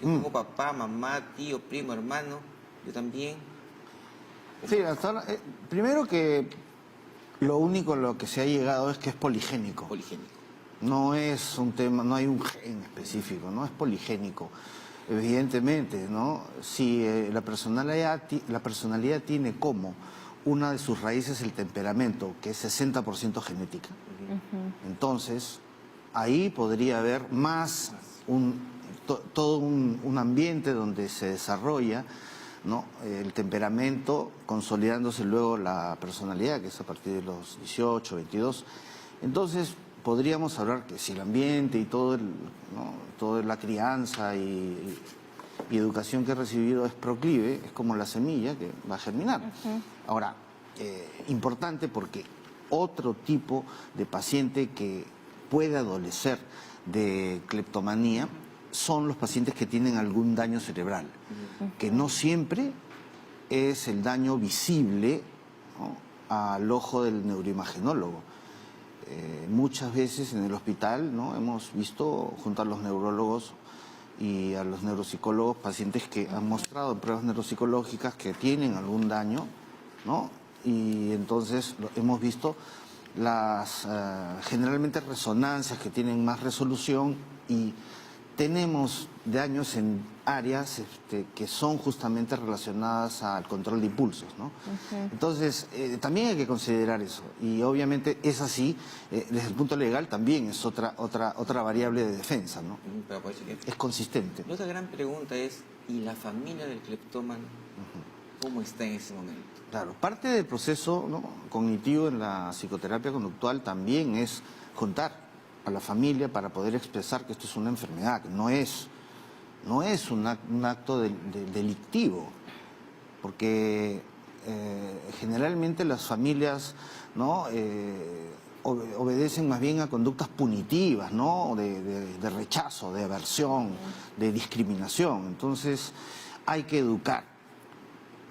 Speaker 2: Yo tengo papá, mamá, tío, primo, hermano, yo también.
Speaker 3: Sí, hasta ahora, primero que lo único a lo que se ha llegado es que es poligénico.
Speaker 2: Poligénico.
Speaker 3: No es un tema, no hay un gen específico, no es poligénico. Evidentemente, ¿no? Si la personalidad tiene como una de sus raíces el temperamento, que es 60% genética. Entonces, ahí podría haber más todo un ambiente donde se desarrolla, ¿no? El temperamento, consolidándose luego la personalidad, que es a partir de los 18, 22. Entonces, podríamos hablar que si el ambiente y todo, ¿no? Toda la crianza y educación que he recibido es proclive, es como la semilla que va a germinar. Ahora, importante porque otro tipo de paciente que puede adolecer de cleptomanía son los pacientes que tienen algún daño cerebral, que no siempre es el daño visible, ¿no? Al ojo del neuroimagenólogo. Muchas veces en el hospital, ¿no? Hemos visto junto a los neurólogos y a los neuropsicólogos pacientes que han mostrado en pruebas neuropsicológicas que tienen algún daño, ¿no? Y entonces hemos visto las generalmente resonancias que tienen más resolución y tenemos daños en áreas que son justamente relacionadas al control de impulsos, ¿no? Entonces, también hay que considerar eso. Y obviamente es así, desde el punto legal también es otra variable de defensa, ¿no?
Speaker 2: Pero parece que...
Speaker 3: Es consistente.
Speaker 2: La otra gran pregunta es, ¿y la familia del cleptómano cómo está en ese momento?
Speaker 3: Claro, parte del proceso, ¿no? Cognitivo en la psicoterapia conductual también es juntar a la familia para poder expresar que esto es una enfermedad, que no es un acto delictivo, porque generalmente las familias, ¿no? Obedecen más bien a conductas punitivas, ¿no? De rechazo, de aversión, de discriminación. Entonces hay que educar.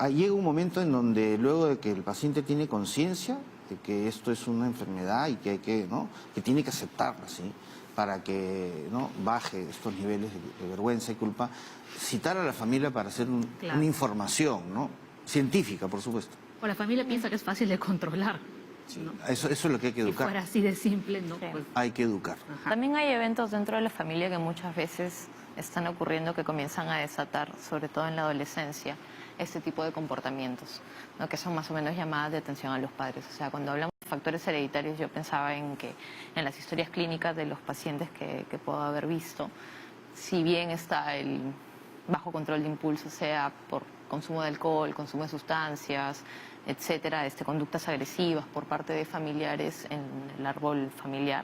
Speaker 3: Llega un momento en donde luego de que el paciente tiene conciencia de que esto es una enfermedad y que hay que, ¿no? Que tiene que aceptarla, ¿sí? Para que, ¿no? Baje estos niveles de vergüenza y culpa, citar a la familia para hacer
Speaker 1: Claro.
Speaker 3: una información, ¿no? Científica, por supuesto.
Speaker 1: O la familia piensa que es fácil de controlar, ¿no?
Speaker 3: Eso es lo que hay que
Speaker 1: Si
Speaker 3: educar.
Speaker 1: fuera así de simple, ¿no?
Speaker 4: Sí.
Speaker 1: Pues,
Speaker 3: Hay que educar.
Speaker 1: ajá.
Speaker 4: También hay eventos dentro de la familia que muchas veces están ocurriendo que comienzan a desatar, sobre todo en la adolescencia, este tipo de comportamientos, ¿no? Que son más o menos llamadas de atención a los padres. O sea, cuando hablamos de factores hereditarios, yo pensaba en que en las historias clínicas de los pacientes que puedo haber visto, si bien está el bajo control de impulso, sea por consumo de alcohol, consumo de sustancias, etcétera, conductas agresivas por parte de familiares en el árbol familiar,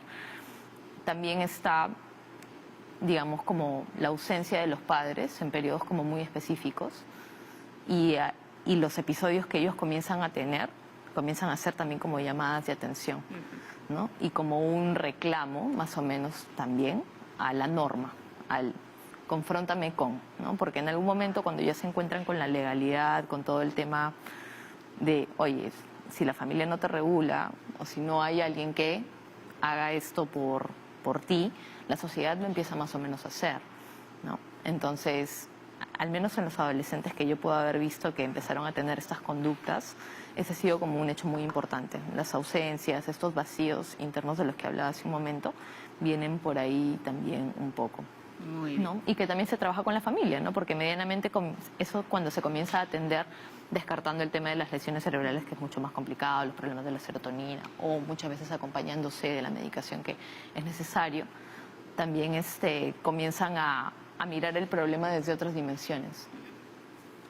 Speaker 4: también está, digamos, como la ausencia de los padres en periodos como muy específicos y los episodios que ellos comienzan a tener comienzan a ser también como llamadas de atención, ¿no? Y como un reclamo, más o menos, también a la norma, al confróntame con, ¿no? Porque en algún momento cuando ya se encuentran con la legalidad, con todo el tema de, oye, si la familia no te regula o si no hay alguien que haga esto por ti, la sociedad lo empieza más o menos a hacer, ¿no? Entonces, al menos en los adolescentes que yo puedo haber visto que empezaron a tener estas conductas, ese ha sido como un hecho muy importante. Las ausencias, estos vacíos internos de los que hablaba hace un momento, vienen por ahí también un poco.
Speaker 1: Muy bien.
Speaker 4: ¿No? Y que también se trabaja con la familia, ¿no? Porque medianamente eso cuando se comienza a atender, descartando el tema de las lesiones cerebrales, que es mucho más complicado, los problemas de la serotonina, o muchas veces acompañándose de la medicación que es necesario, también comienzan a mirar el problema desde otras dimensiones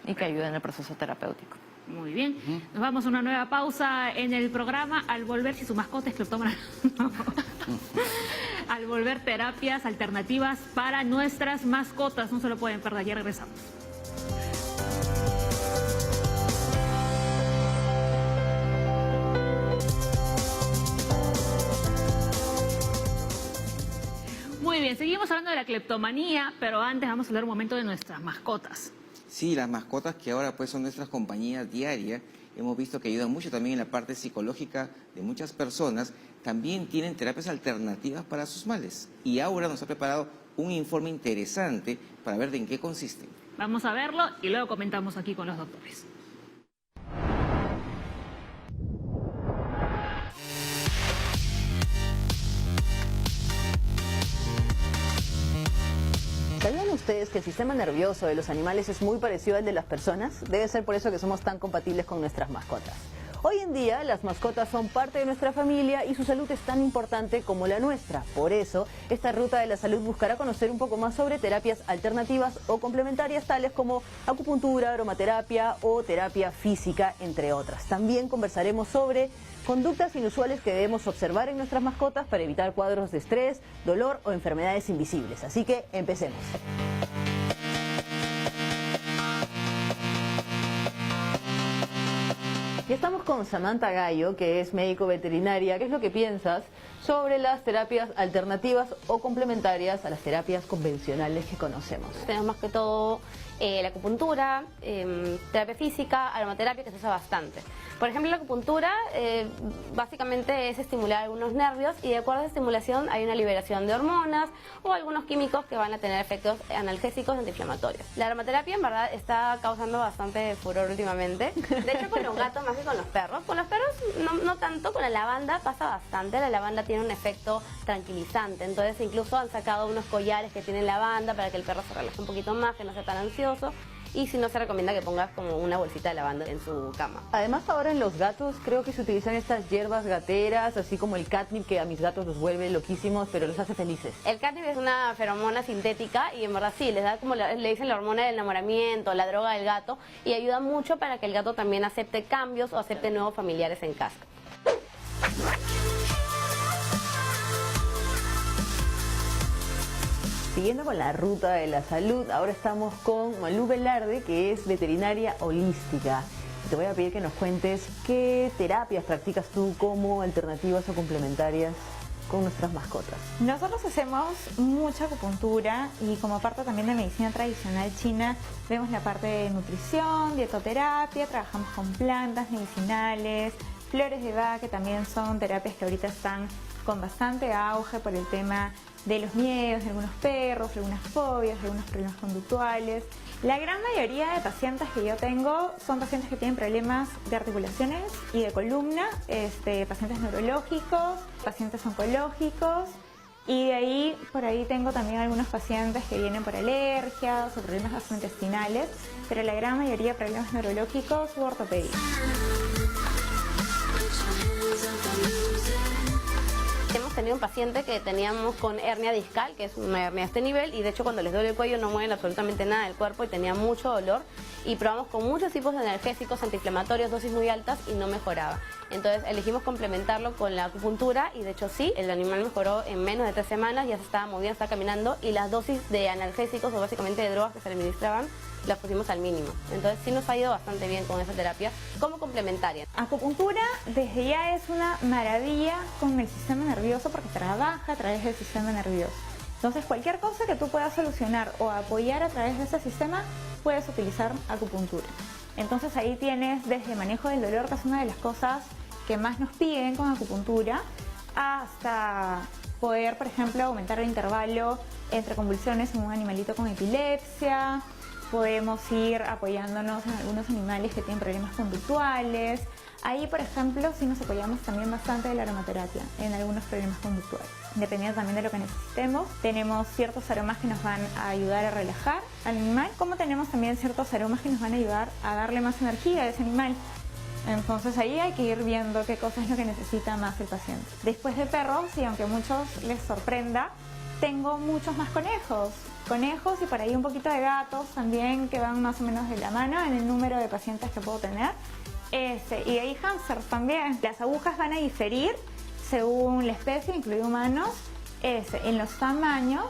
Speaker 4: y que ayuden en el proceso terapéutico.
Speaker 1: Muy bien. Nos vamos a una nueva pausa en el programa. Al volver, si su mascota es cleptómana, no. Al volver, terapias alternativas para nuestras mascotas. No se lo pueden perder. Ya regresamos. Muy bien, seguimos hablando de la cleptomanía, pero antes vamos a hablar un momento de nuestras mascotas.
Speaker 2: Sí, las mascotas que ahora pues son nuestras compañías diarias, hemos visto que ayudan mucho también en la parte psicológica de muchas personas, también tienen terapias alternativas para sus males. Y Aura nos ha preparado un informe interesante para ver de en qué consisten.
Speaker 1: Vamos a verlo y luego comentamos aquí con los doctores.
Speaker 5: ¿Sabían ustedes que el sistema nervioso de los animales es muy parecido al de las personas? Debe ser por eso que somos tan compatibles con nuestras mascotas. Hoy en día las mascotas son parte de nuestra familia y su salud es tan importante como la nuestra. Por eso, esta ruta de la salud buscará conocer un poco más sobre terapias alternativas o complementarias tales como acupuntura, aromaterapia o terapia física, entre otras. También conversaremos sobre conductas inusuales que debemos observar en nuestras mascotas para evitar cuadros de estrés, dolor o enfermedades invisibles. Así que empecemos. Y estamos con Samantha Gallo, que es médico veterinaria. ¿Qué es lo que piensas sobre las terapias alternativas o complementarias a las terapias convencionales que conocemos?
Speaker 6: Tenemos más que todo la acupuntura, terapia física, aromaterapia, que se usa bastante. Por ejemplo, la acupuntura básicamente es estimular algunos nervios y de acuerdo a esa estimulación hay una liberación de hormonas o algunos químicos que van a tener efectos analgésicos antiinflamatorios. La aromaterapia en verdad está causando bastante furor últimamente. De hecho, con los gatos más que con los perros. Con los perros no tanto, con la lavanda pasa bastante. La lavanda tiene un efecto tranquilizante, entonces incluso han sacado unos collares que tienen lavanda para que el perro se relaje un poquito más, que no sea tan ansioso. Y si no, se recomienda que pongas como una bolsita de lavanda en su cama.
Speaker 5: Además, ahora en los gatos creo que se utilizan estas hierbas gateras, así como el catnip, que a mis gatos los vuelve loquísimos, pero los hace felices.
Speaker 6: El catnip es una feromona sintética y en verdad sí, les da como le dicen la hormona del enamoramiento, la droga del gato, y ayuda mucho para que el gato también acepte cambios o acepte nuevos familiares en casa.
Speaker 5: Siguiendo con la ruta de la salud, ahora estamos con Malú Velarde, que es veterinaria holística. Te voy a pedir que nos cuentes qué terapias practicas tú como alternativas o complementarias con nuestras mascotas.
Speaker 7: Nosotros hacemos mucha acupuntura y como parte también de medicina tradicional china, vemos la parte de nutrición, dietoterapia, trabajamos con plantas medicinales, flores de Bach, que también son terapias que ahorita están con bastante auge por el tema de los miedos de algunos perros, de algunas fobias, de algunos problemas conductuales. La gran mayoría de pacientes que yo tengo son pacientes que tienen problemas de articulaciones y de columna, pacientes neurológicos, pacientes oncológicos, y de ahí, por ahí tengo también algunos pacientes que vienen por alergias o problemas gastrointestinales, pero la gran mayoría de problemas neurológicos u ortopédicos.
Speaker 6: Hemos tenido un paciente que teníamos con hernia discal, que es una hernia de este nivel, y de hecho cuando les duele el cuello no mueven absolutamente nada del cuerpo y tenía mucho dolor, y probamos con muchos tipos de analgésicos antiinflamatorios, dosis muy altas, y no mejoraba. Entonces elegimos complementarlo con la acupuntura y de hecho sí, el animal mejoró en menos de 3 semanas, ya se estaba moviendo, estaba caminando, y las dosis de analgésicos o básicamente de drogas que se le administraban las pusimos al mínimo. Entonces sí nos ha ido bastante bien con esa terapia como complementaria.
Speaker 7: Acupuntura desde ya es una maravilla con el sistema nervioso porque trabaja a través del sistema nervioso. Entonces cualquier cosa que tú puedas solucionar o apoyar a través de ese sistema, puedes utilizar acupuntura. Entonces ahí tienes desde manejo del dolor, que es una de las cosas que más nos piden con acupuntura, hasta poder, por ejemplo, aumentar el intervalo entre convulsiones en un animalito con epilepsia. Podemos ir apoyándonos en algunos animales que tienen problemas conductuales. Ahí, por ejemplo, sí nos apoyamos también bastante de la aromaterapia en algunos problemas conductuales. Dependiendo también de lo que necesitemos, tenemos ciertos aromas que nos van a ayudar a relajar al animal, como tenemos también ciertos aromas que nos van a ayudar a darle más energía a ese animal. Entonces ahí hay que ir viendo qué cosa es lo que necesita más el paciente. Después de perros, y aunque a muchos les sorprenda, tengo muchos más conejos y por ahí un poquito de gatos también, que van más o menos de la mano en el número de pacientes que puedo tener. Y de ahí hámsters también. Las agujas van a diferir según la especie, incluido humanos, en los tamaños,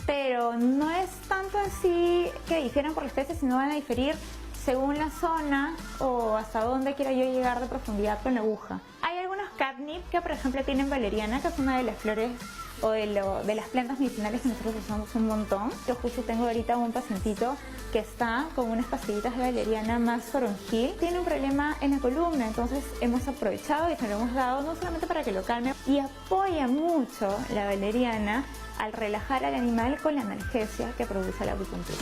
Speaker 7: pero no es tanto en sí que difieran por la especie, sino van a diferir según la zona o hasta dónde quiera yo llegar de profundidad con la aguja. Hay algunos catnip que, por ejemplo, tienen valeriana, que es una de las flores o de las plantas medicinales que nosotros usamos un montón. Yo justo tengo ahorita un pacientito que está con unas pastillitas de valeriana más toronjil. Tiene un problema en la columna, entonces hemos aprovechado y se lo hemos dado no solamente para que lo calme, y apoya mucho la valeriana al relajar al animal con la analgesia que produce la acupuntura.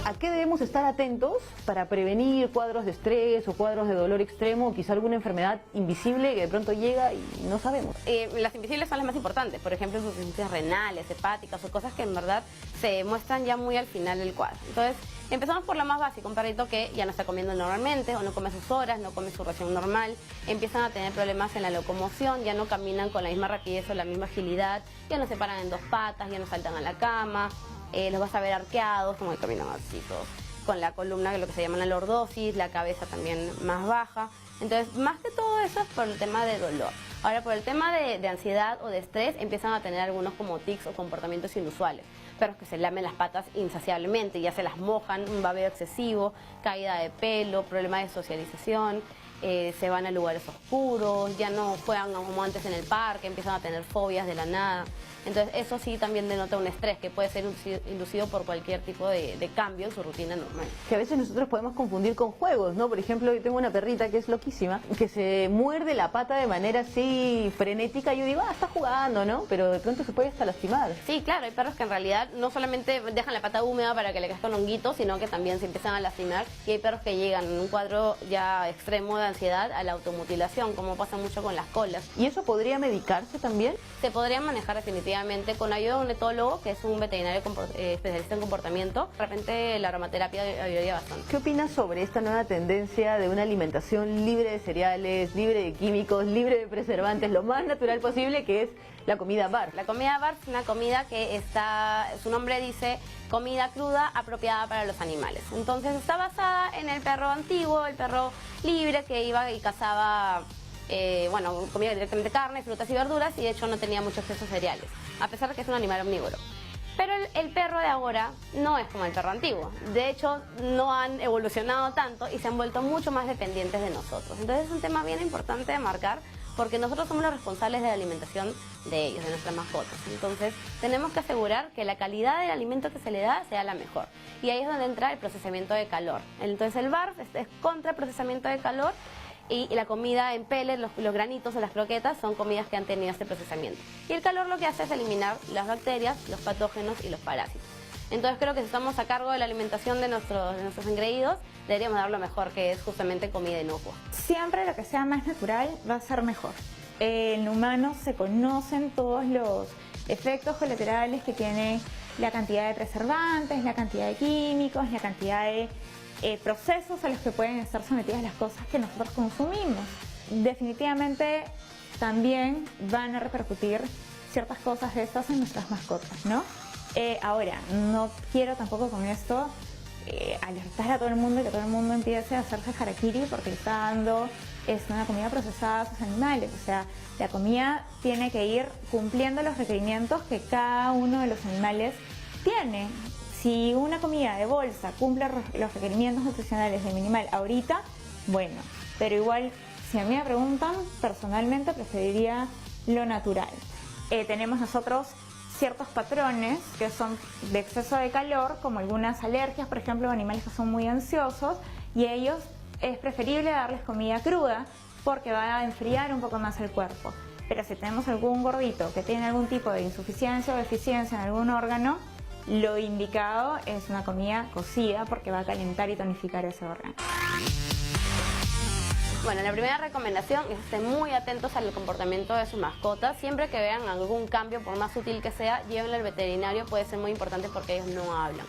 Speaker 5: ¿A qué debemos estar atentos para prevenir cuadros de estrés o cuadros de dolor extremo o quizá alguna enfermedad invisible que de pronto llega y no sabemos?
Speaker 6: Las invisibles son las más importantes, por ejemplo, insuficiencias renales, hepáticas o cosas que en verdad se muestran ya muy al final del cuadro. Entonces, empezamos por lo más básico, un perrito que ya no está comiendo normalmente o no come sus horas, no come su ración normal, empiezan a tener problemas en la locomoción, ya no caminan con la misma rapidez o la misma agilidad, ya no se paran en dos patas, ya no saltan a la cama, los vas a ver arqueados, como que caminan así todos, con la columna, lo que se llama la lordosis, la cabeza también más baja. Entonces, más que todo eso es por el tema de dolor. Ahora, por el tema de ansiedad o de estrés, empiezan a tener algunos como tics o comportamientos inusuales. Perros que se lamen las patas insaciablemente, ya se las mojan, un babeo excesivo, caída de pelo, problema de socialización, se van a lugares oscuros, ya no juegan como antes en el parque, empiezan a tener fobias de la nada. Entonces eso sí también denota un estrés que puede ser inducido por cualquier tipo de cambio en su rutina normal.
Speaker 5: Que a veces nosotros podemos confundir con juegos, ¿no? Por ejemplo, yo tengo una perrita que es loquísima, que se muerde la pata de manera así frenética y yo digo, está jugando, ¿no? Pero de pronto se puede hasta lastimar.
Speaker 6: Sí, claro, hay perros que en realidad no solamente dejan la pata húmeda para que le crezca un honguito, sino que también se empiezan a lastimar y hay perros que llegan en un cuadro ya extremo de ansiedad a la automutilación, como pasa mucho con las colas.
Speaker 5: ¿Y eso podría medicarse también?
Speaker 6: Se podría manejar definitivamente con ayuda de un etólogo, que es un veterinario especialista en comportamiento. De repente la aromaterapia ayudaría bastante.
Speaker 5: ¿Qué opinas sobre esta nueva tendencia de una alimentación libre de cereales, libre de químicos, libre de preservantes, lo más natural posible, que es la comida bar?
Speaker 6: La comida bar es una comida que está, su nombre dice comida cruda apropiada para los animales. Entonces está basada en el perro antiguo, el perro libre que iba y cazaba, comía directamente carne, frutas y verduras y de hecho no tenía mucho acceso a cereales, a pesar de que es un animal omnívoro. Pero el perro de ahora no es como el perro antiguo. De hecho, no han evolucionado tanto y se han vuelto mucho más dependientes de nosotros. Entonces es un tema bien importante de marcar porque nosotros somos los responsables de la alimentación de ellos, de nuestras mascotas. Entonces tenemos que asegurar que la calidad del alimento que se le da sea la mejor. Y ahí es donde entra el procesamiento de calor. Entonces el BARF es contra el procesamiento de calor. Y la comida en pellets, los granitos o las croquetas son comidas que han tenido este procesamiento. Y el calor lo que hace es eliminar las bacterias, los patógenos y los parásitos. Entonces creo que si estamos a cargo de la alimentación de nuestros engreídos, deberíamos dar lo mejor, que es justamente comida inocua.
Speaker 7: Siempre lo que sea más natural va a ser mejor. En humanos se conocen todos los efectos colaterales que tiene la cantidad de preservantes, la cantidad de químicos, la cantidad de procesos a los que pueden estar sometidas las cosas que nosotros consumimos. Definitivamente también van a repercutir ciertas cosas de estas en nuestras mascotas, ¿no? Ahora, no quiero tampoco con esto alertar a todo el mundo y que todo el mundo empiece a hacerse harakiri porque le está dando una comida procesada a sus animales. O sea, la comida tiene que ir cumpliendo los requerimientos que cada uno de los animales tiene. Si una comida de bolsa cumple los requerimientos nutricionales de mi animal ahorita, bueno, pero igual, si a mí me preguntan, personalmente preferiría lo natural. Tenemos nosotros ciertos patrones que son de exceso de calor, como algunas alergias, por ejemplo, animales que son muy ansiosos, y a ellos es preferible darles comida cruda porque va a enfriar un poco más el cuerpo. Pero si tenemos algún gordito que tiene algún tipo de insuficiencia o deficiencia en algún órgano, lo indicado es una comida cocida porque va a calentar y tonificar ese órgano.
Speaker 6: Bueno, la primera recomendación es que estén muy atentos al comportamiento de su mascota. Siempre que vean algún cambio, por más sutil que sea, llévenlo al veterinario, puede ser muy importante porque ellos no hablan.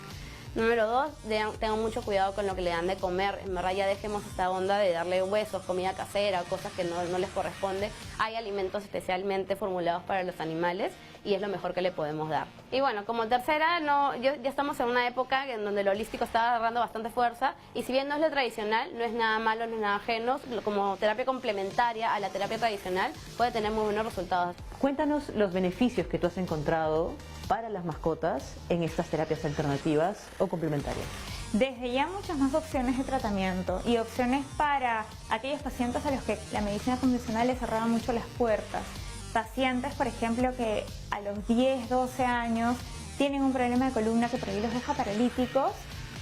Speaker 6: Número 2, tengan mucho cuidado con lo que le dan de comer. En verdad ya dejemos esta onda de darle huesos, comida casera, cosas que no les corresponde. Hay alimentos especialmente formulados para los animales y es lo mejor que le podemos dar. Y bueno, como tercera, ya estamos en una época en donde lo holístico está agarrando bastante fuerza y si bien no es lo tradicional, no es nada malo, no es nada ajeno, como terapia complementaria a la terapia tradicional puede tener muy buenos resultados.
Speaker 5: Cuéntanos los beneficios que tú has encontrado para las mascotas en estas terapias alternativas o complementarias.
Speaker 7: Desde ya muchas más opciones de tratamiento y opciones para aquellos pacientes a los que la medicina convencional les cerraba mucho las puertas. Pacientes, por ejemplo, que a los 10, 12 años tienen un problema de columna que por ahí los deja paralíticos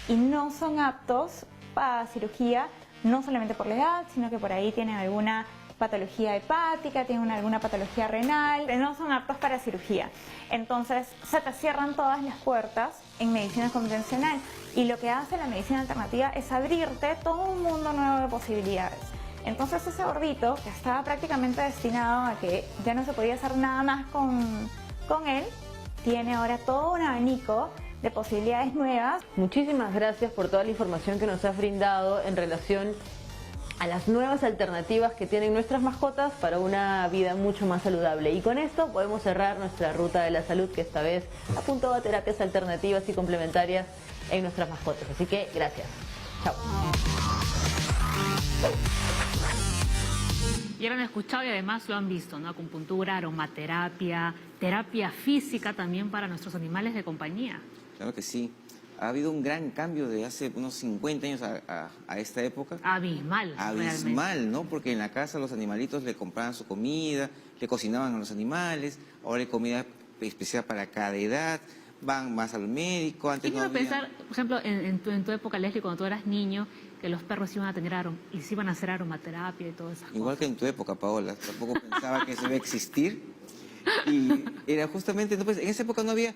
Speaker 7: y no son aptos para cirugía, no solamente por la edad, sino que por ahí tienen alguna patología hepática, tienen alguna patología renal, no son aptos para cirugía. Entonces se te cierran todas las puertas en medicina convencional y lo que hace la medicina alternativa es abrirte todo un mundo nuevo de posibilidades. Entonces ese gordito que estaba prácticamente destinado a que ya no se podía hacer nada más con él, tiene ahora todo un abanico de posibilidades nuevas.
Speaker 5: Muchísimas gracias por toda la información que nos has brindado en relación a las nuevas alternativas que tienen nuestras mascotas para una vida mucho más saludable. Y con esto podemos cerrar nuestra ruta de la salud, que esta vez apuntó a terapias alternativas y complementarias en nuestras mascotas. Así que gracias. Chao.
Speaker 1: Ya lo han escuchado y además lo han visto, ¿no? Acupuntura, aromaterapia, terapia física también para nuestros animales de compañía.
Speaker 2: Claro que sí. Ha habido un gran cambio de hace unos 50 años a esta época.
Speaker 1: Abismal.
Speaker 2: Abismal,
Speaker 1: realmente.
Speaker 2: ¿no? Porque en la casa los animalitos le compraban su comida, le cocinaban a los animales, ahora hay comida especial para cada edad, van más al médico. Antes
Speaker 1: ¿Quién
Speaker 2: no
Speaker 1: iba a
Speaker 2: había...
Speaker 1: pensar, por ejemplo, en tu época, Leslie, cuando tú eras niño, que los perros iban a tener les iban a hacer aromaterapia y todas esas
Speaker 2: Igual
Speaker 1: cosas?
Speaker 2: que en tu época, Paola, tampoco pensaba que eso iba a existir. Y era justamente, no, pues, en esa época no había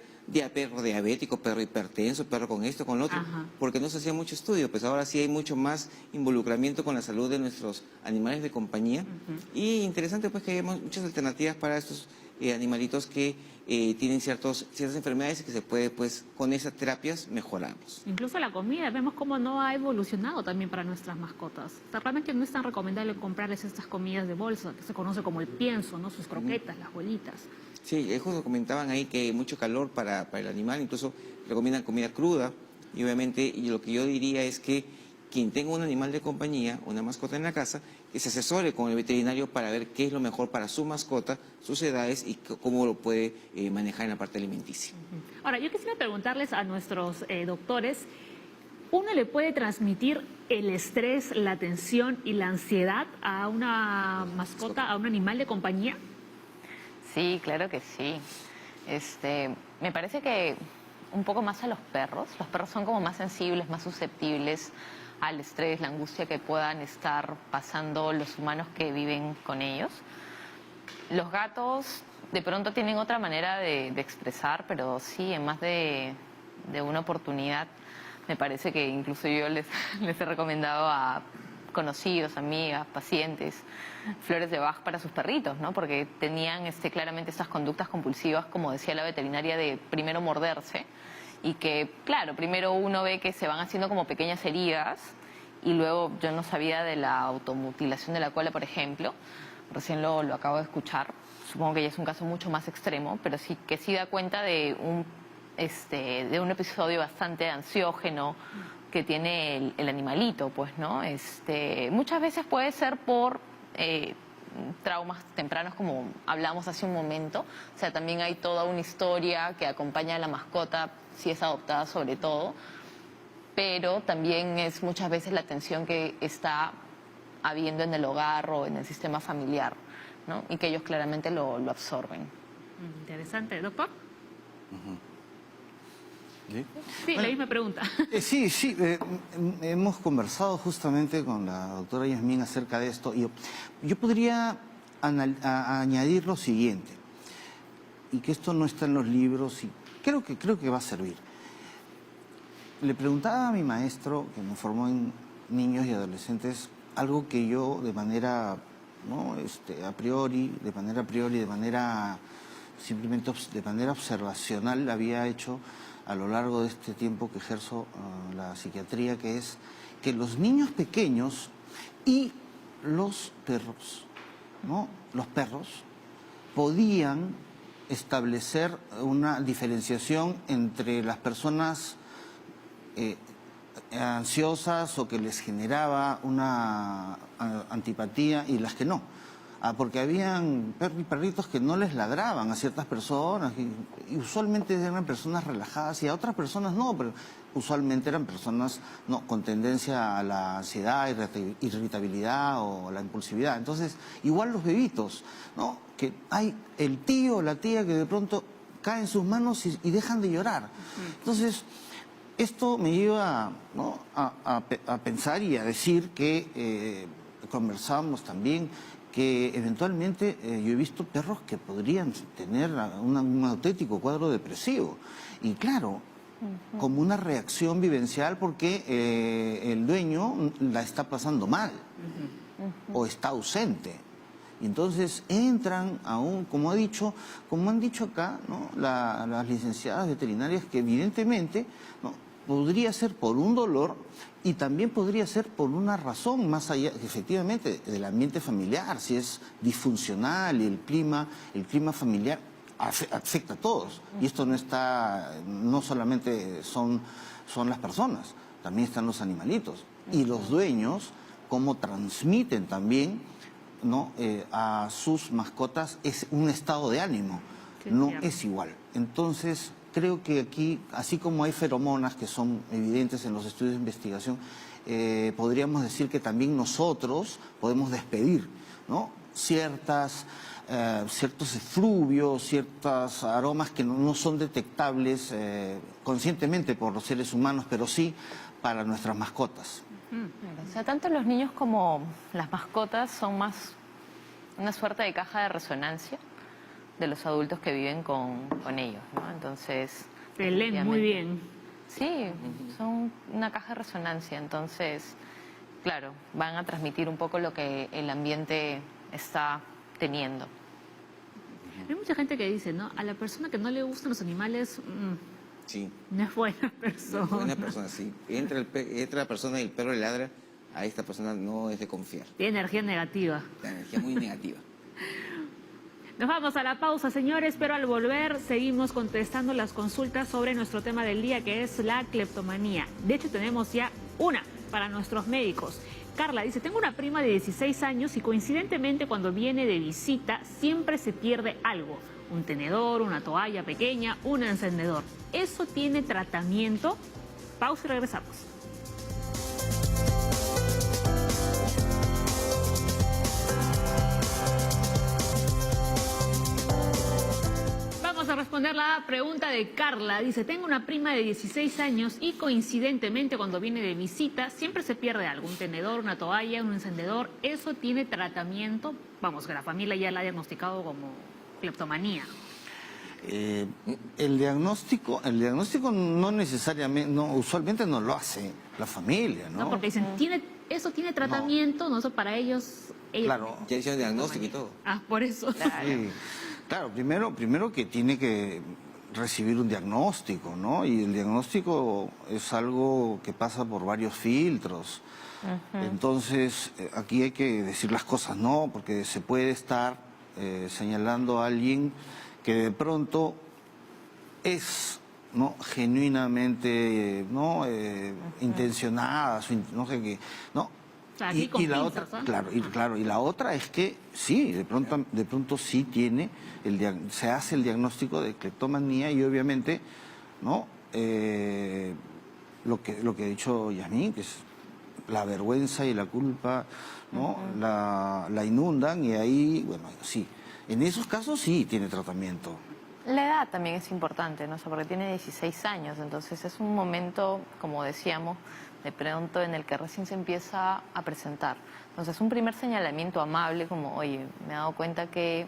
Speaker 2: perro diabético, perro hipertenso, perro con esto, con lo otro,
Speaker 1: Ajá.
Speaker 2: porque no se hacía mucho estudio. Pues ahora sí hay mucho más involucramiento con la salud de nuestros animales de compañía. Y interesante pues que hay muchas alternativas para estos animalitos que tienen ciertas enfermedades y que se puede, pues, con esas terapias mejorarlos.
Speaker 1: Incluso la comida, vemos cómo no ha evolucionado también para nuestras mascotas. O sea, realmente no es tan recomendable comprarles estas comidas de bolsa, que se conoce como el pienso, ¿no? Sus croquetas, las bolitas.
Speaker 2: Sí, ellos comentaban ahí que hay mucho calor para el animal, incluso recomiendan comida cruda. Y obviamente y lo que yo diría es que quien tenga un animal de compañía, una mascota en la casa, que se asesore con el veterinario para ver qué es lo mejor para su mascota, sus edades y cómo lo puede manejar en la parte alimenticia.
Speaker 1: Ahora, yo quisiera preguntarles a nuestros doctores, ¿uno le puede transmitir el estrés, la tensión y la ansiedad a una mascota, a un animal de compañía?
Speaker 4: Sí, claro que sí. Me parece que un poco más a los perros. Los perros son como más sensibles, más susceptibles al estrés, la angustia que puedan estar pasando los humanos que viven con ellos. Los gatos de pronto tienen otra manera de expresar, pero sí, en más de una oportunidad, me parece que incluso yo les he recomendado a conocidos, amigas, pacientes, flores de Bach para sus perritos, ¿no? Porque tenían claramente estas conductas compulsivas, como decía la veterinaria, de primero morderse y que, claro, primero uno ve que se van haciendo como pequeñas heridas y luego yo no sabía de la automutilación de la cola, por ejemplo, recién lo acabo de escuchar, supongo que ya es un caso mucho más extremo, pero sí que sí da cuenta de un episodio bastante ansiógeno que tiene el animalito, pues, ¿no? Muchas veces puede ser por traumas tempranos, como hablamos hace un momento. O sea, también hay toda una historia que acompaña a la mascota, si es adoptada sobre todo, pero también es muchas veces la tensión que está habiendo en el hogar o en el sistema familiar, ¿no? Y que ellos claramente lo absorben.
Speaker 1: Interesante. ¿Doctor?
Speaker 3: ¿Sí?
Speaker 1: Sí, la misma pregunta.
Speaker 3: Sí, hemos conversado justamente con la doctora Yasmín acerca de esto. Yo podría añadir lo siguiente, y que esto no está en los libros, y creo que va a servir. Le preguntaba a mi maestro, que me formó en niños y adolescentes, algo que yo de manera, ¿no? Simplemente de manera observacional había hecho a lo largo de este tiempo que ejerzo la psiquiatría, que es que los niños pequeños y los perros, ¿no? Los perros podían establecer una diferenciación entre las personas ansiosas o que les generaba una antipatía y las que no. Porque habían perritos que no les ladraban a ciertas personas y usualmente eran personas relajadas y a otras personas no, pero usualmente eran personas con tendencia a la ansiedad, irritabilidad o la impulsividad. Entonces, igual los bebitos, ¿no? Que hay el tío o la tía que de pronto cae en sus manos y dejan de llorar. Entonces, esto me lleva, ¿no? a pensar y a decir que conversamos también que eventualmente yo he visto perros que podrían tener un auténtico cuadro depresivo. Y claro, como una reacción vivencial porque el dueño la está pasando mal o está ausente. Y entonces entran aún, como han dicho acá, ¿no? Las licenciadas veterinarias, que evidentemente, ¿no?, podría ser por un dolor y también podría ser por una razón más allá, efectivamente, del ambiente familiar, si es disfuncional y el clima familiar afecta a todos. Y esto no solamente son las personas, también están los animalitos. Y los dueños, cómo transmiten también, ¿no?, a sus mascotas es un estado de ánimo, no es igual. Entonces, creo que aquí, así como hay feromonas que son evidentes en los estudios de investigación, podríamos decir que también nosotros podemos despedir, ¿no?, ciertos efluvios, ciertos aromas que no son detectables conscientemente por los seres humanos, pero sí para nuestras mascotas.
Speaker 4: O sea, tanto los niños como las mascotas son más una suerte de caja de resonancia de los adultos que viven con ellos, ¿no? Entonces...
Speaker 1: Te leen muy bien.
Speaker 4: Sí, son una caja de resonancia, entonces, claro, van a transmitir un poco lo que el ambiente está teniendo.
Speaker 1: Hay mucha gente que dice, ¿no? A la persona que no le gustan los animales,
Speaker 2: Sí.
Speaker 1: no es buena persona.
Speaker 2: Una persona, sí. Entra la persona y el perro le ladra, a esta persona no es de confiar.
Speaker 1: Tiene energía negativa.
Speaker 2: La energía muy negativa.
Speaker 1: Nos vamos a la pausa, señores, pero al volver seguimos contestando las consultas sobre nuestro tema del día, que es la cleptomanía. De hecho, tenemos ya una para nuestros médicos. Carla dice, tengo una prima de 16 años y coincidentemente cuando viene de visita siempre se pierde algo. Un tenedor, una toalla pequeña, un encendedor. ¿Eso tiene tratamiento? Pausa y regresamos. Vamos a responder la pregunta de Carla. Dice, tengo una prima de 16 años y coincidentemente cuando viene de visita siempre se pierde algo. Un tenedor, una toalla, un encendedor. ¿Eso tiene tratamiento? Vamos, que la familia ya la ha diagnosticado como cleptomanía.
Speaker 3: El diagnóstico no necesariamente, usualmente no lo hace la familia, ¿no?
Speaker 1: No, porque dicen, ¿eso tiene tratamiento? No, eso para ellos...
Speaker 3: Claro.
Speaker 2: Ya hicieron diagnóstico y todo.
Speaker 1: Ah, por eso.
Speaker 3: Sí. Claro, primero que tiene que recibir un diagnóstico, ¿no? Y el diagnóstico es algo que pasa por varios filtros. Entonces, aquí hay que decir las cosas, ¿no? Porque se puede estar señalando a alguien que de pronto es, ¿no?, genuinamente, ¿no?, intencionada, no sé qué, ¿no?
Speaker 1: O sea, aquí con
Speaker 3: y la
Speaker 1: pinzas,
Speaker 3: otra,
Speaker 1: ¿ah?
Speaker 3: claro, y la otra es que sí, de pronto sí tiene se hace el diagnóstico de cleptomanía y obviamente, ¿no?, lo que ha dicho Yasmín, que es la vergüenza y la culpa, ¿no?, la inundan y ahí, bueno, sí, en esos casos sí tiene tratamiento.
Speaker 4: La edad también es importante, ¿no? O sea, porque tiene 16 años, entonces es un momento, como decíamos, de pronto en el que recién se empieza a presentar. Entonces, un primer señalamiento amable como, oye, me he dado cuenta que,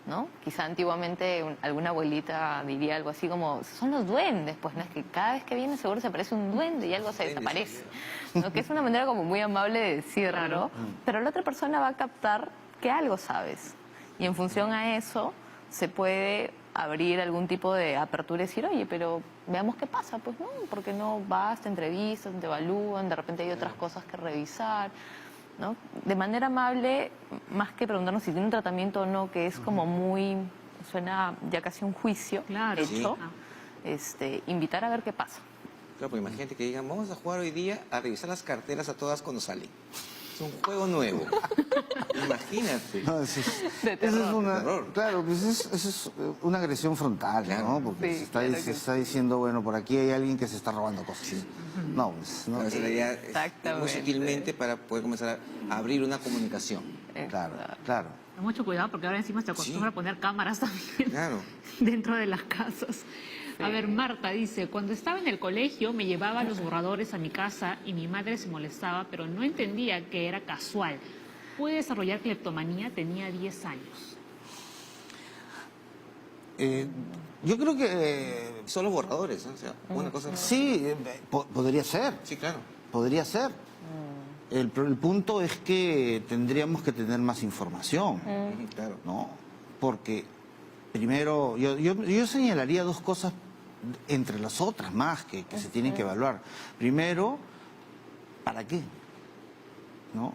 Speaker 4: ¿no?, quizá antiguamente alguna abuelita diría algo así como, son los duendes, pues, ¿no? Es que cada vez que viene seguro se aparece un duende y algo se desaparece, ¿no? Que es una manera como muy amable de decirlo,
Speaker 1: Claro.
Speaker 4: pero la otra persona va a captar que algo sabes. Y en función a eso se puede abrir algún tipo de apertura y decir, oye, pero veamos qué pasa, pues no, porque no vas, te entrevistas, te evalúan, de repente hay otras cosas que revisar, ¿no? De manera amable, más que preguntarnos si tiene un tratamiento o no, que es como muy, suena ya casi un juicio
Speaker 1: Claro.
Speaker 4: hecho,
Speaker 1: Sí.
Speaker 4: Invitar a ver qué pasa.
Speaker 2: Claro, porque imagínate que digan, vamos a jugar hoy día a revisar las carteras a todas cuando salen. Es un juego nuevo. Imagínate.
Speaker 3: No, eso
Speaker 4: De
Speaker 3: es
Speaker 4: terror.
Speaker 3: una,
Speaker 2: Terror.
Speaker 3: claro, pues eso es una agresión frontal,
Speaker 2: Claro.
Speaker 3: ¿no? Porque
Speaker 4: Sí,
Speaker 3: se, está,
Speaker 4: claro
Speaker 3: se
Speaker 4: que
Speaker 3: está diciendo, bueno, por aquí hay alguien que se está robando cosas. No, pues, no.
Speaker 2: A veces la idea es muy
Speaker 4: Exactamente.
Speaker 2: sutilmente para poder comenzar a abrir una comunicación.
Speaker 3: Claro, claro.
Speaker 1: Ten mucho cuidado porque ahora encima se acostumbra a poner cámaras también
Speaker 2: Claro.
Speaker 1: dentro de las casas. A ver, Marta dice, cuando estaba en el colegio me llevaba los borradores a mi casa y mi madre se molestaba, pero no entendía que era casual. puede desarrollar cleptomanía? Tenía 10 años.
Speaker 3: Yo creo que
Speaker 2: Son los borradores, ¿no? O sea, una cosa...
Speaker 3: sí, podría ser,
Speaker 2: Sí, claro.
Speaker 3: podría ser. El punto es que tendríamos que tener más información,
Speaker 2: Ujú, claro.
Speaker 3: ¿no? Porque primero, yo señalaría dos cosas entre las otras más que se tienen que evaluar. Primero, ¿para qué? ¿No?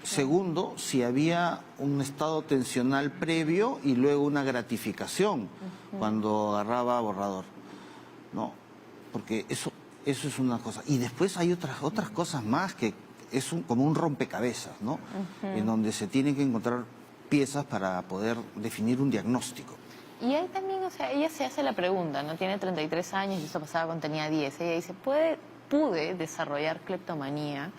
Speaker 3: Segundo, si había un estado tensional previo y luego una gratificación cuando agarraba borrador, ¿no? Porque eso es una cosa. Y después hay otras cosas más que es como un rompecabezas, ¿no? En donde se tienen que encontrar piezas para poder definir un diagnóstico.
Speaker 4: Y ahí también, o sea, ella se hace la pregunta, ¿no? Tiene 33 años y esto pasaba cuando tenía 10. Ella dice, pude desarrollar cleptomanía,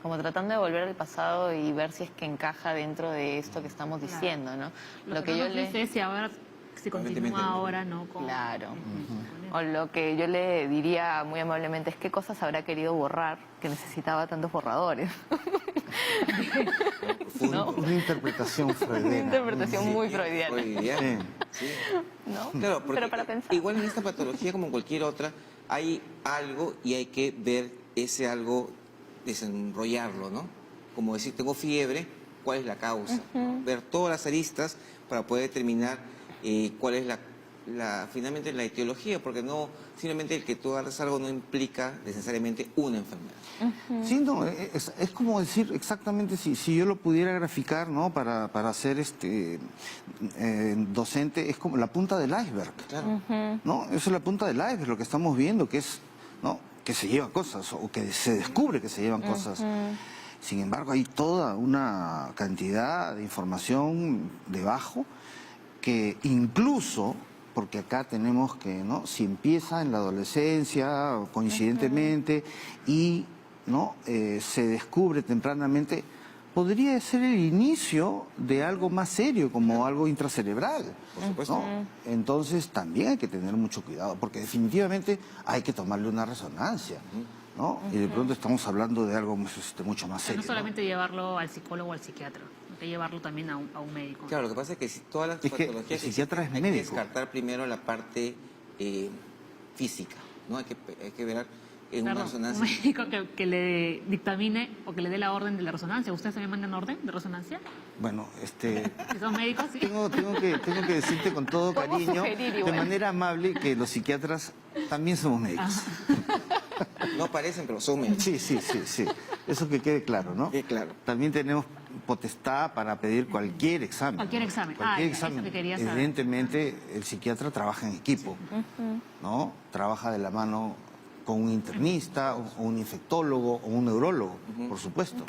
Speaker 4: como tratando de volver al pasado y ver si es que encaja dentro de esto que estamos diciendo, ¿no?
Speaker 1: Lo que no nos dice es si ahora, si continúa ahora, ¿no?
Speaker 4: Claro.
Speaker 1: Con
Speaker 4: O lo que yo le diría muy amablemente es qué cosas habrá querido borrar que necesitaba tantos borradores. ¿No?
Speaker 3: Una interpretación freudiana.
Speaker 4: Una interpretación muy
Speaker 2: Sí,
Speaker 4: freudiana.
Speaker 2: freudiana. Sí.
Speaker 4: ¿No?
Speaker 2: Claro, porque
Speaker 4: Pero para pensar.
Speaker 2: igual en esta patología como en cualquier otra, hay algo y hay que ver ese algo, desenrollarlo, ¿no? Como decir, tengo fiebre, ¿cuál es la causa? ¿No? Ver todas las aristas para poder determinar cuál es finalmente la etiología, porque no simplemente el que tú agarres algo no implica necesariamente una enfermedad.
Speaker 3: Sí, no, es como decir exactamente, si yo lo pudiera graficar, ¿no? Para ser docente, es como la punta del iceberg.
Speaker 2: Claro.
Speaker 3: ¿No? Eso es la punta del iceberg, lo que estamos viendo, que es, ¿no? Que se llevan cosas, o que se descubre que se llevan cosas. Sin embargo, hay toda una cantidad de información debajo que incluso, porque acá tenemos que, ¿no? Si empieza en la adolescencia, coincidentemente, y ¿no? Se descubre tempranamente, podría ser el inicio de algo más serio, como algo intracerebral.
Speaker 2: Por supuesto.
Speaker 3: ¿No? Entonces también hay que tener mucho cuidado, porque definitivamente hay que tomarle una resonancia, ¿no? Y de pronto estamos hablando de algo mucho más
Speaker 1: O sea,
Speaker 3: serio.
Speaker 1: no solamente llevarlo al psicólogo o al psiquiatra, hay que llevarlo también a un médico.
Speaker 2: Claro, lo que pasa es que si todas las
Speaker 3: Es que
Speaker 2: patologías
Speaker 3: el psiquiatra es
Speaker 2: hay que
Speaker 3: médico.
Speaker 2: descartar primero la parte física, ¿no? Hay que ver en una
Speaker 1: Perdón,
Speaker 2: resonancia.
Speaker 1: un médico que le dictamine o que le dé la orden de la resonancia. ¿Ustedes también mandan orden de resonancia?
Speaker 3: Bueno,
Speaker 1: Si son médicos, sí.
Speaker 3: tengo que decirte con todo
Speaker 4: Podemos
Speaker 3: cariño,
Speaker 4: sugerir
Speaker 3: de
Speaker 4: igual.
Speaker 3: manera amable, que los psiquiatras también somos médicos.
Speaker 2: No parecen, pero son médicos.
Speaker 3: Sí. Eso que quede claro, ¿no?
Speaker 2: Quede claro.
Speaker 3: También tenemos potestad para pedir cualquier examen.
Speaker 1: Cualquier examen.
Speaker 3: Cualquier
Speaker 1: Eso
Speaker 3: examen.
Speaker 1: que quería saber.
Speaker 3: Evidentemente, el psiquiatra trabaja en equipo, ¿no? Trabaja de la mano con un internista, o un infectólogo, o un neurólogo, por supuesto.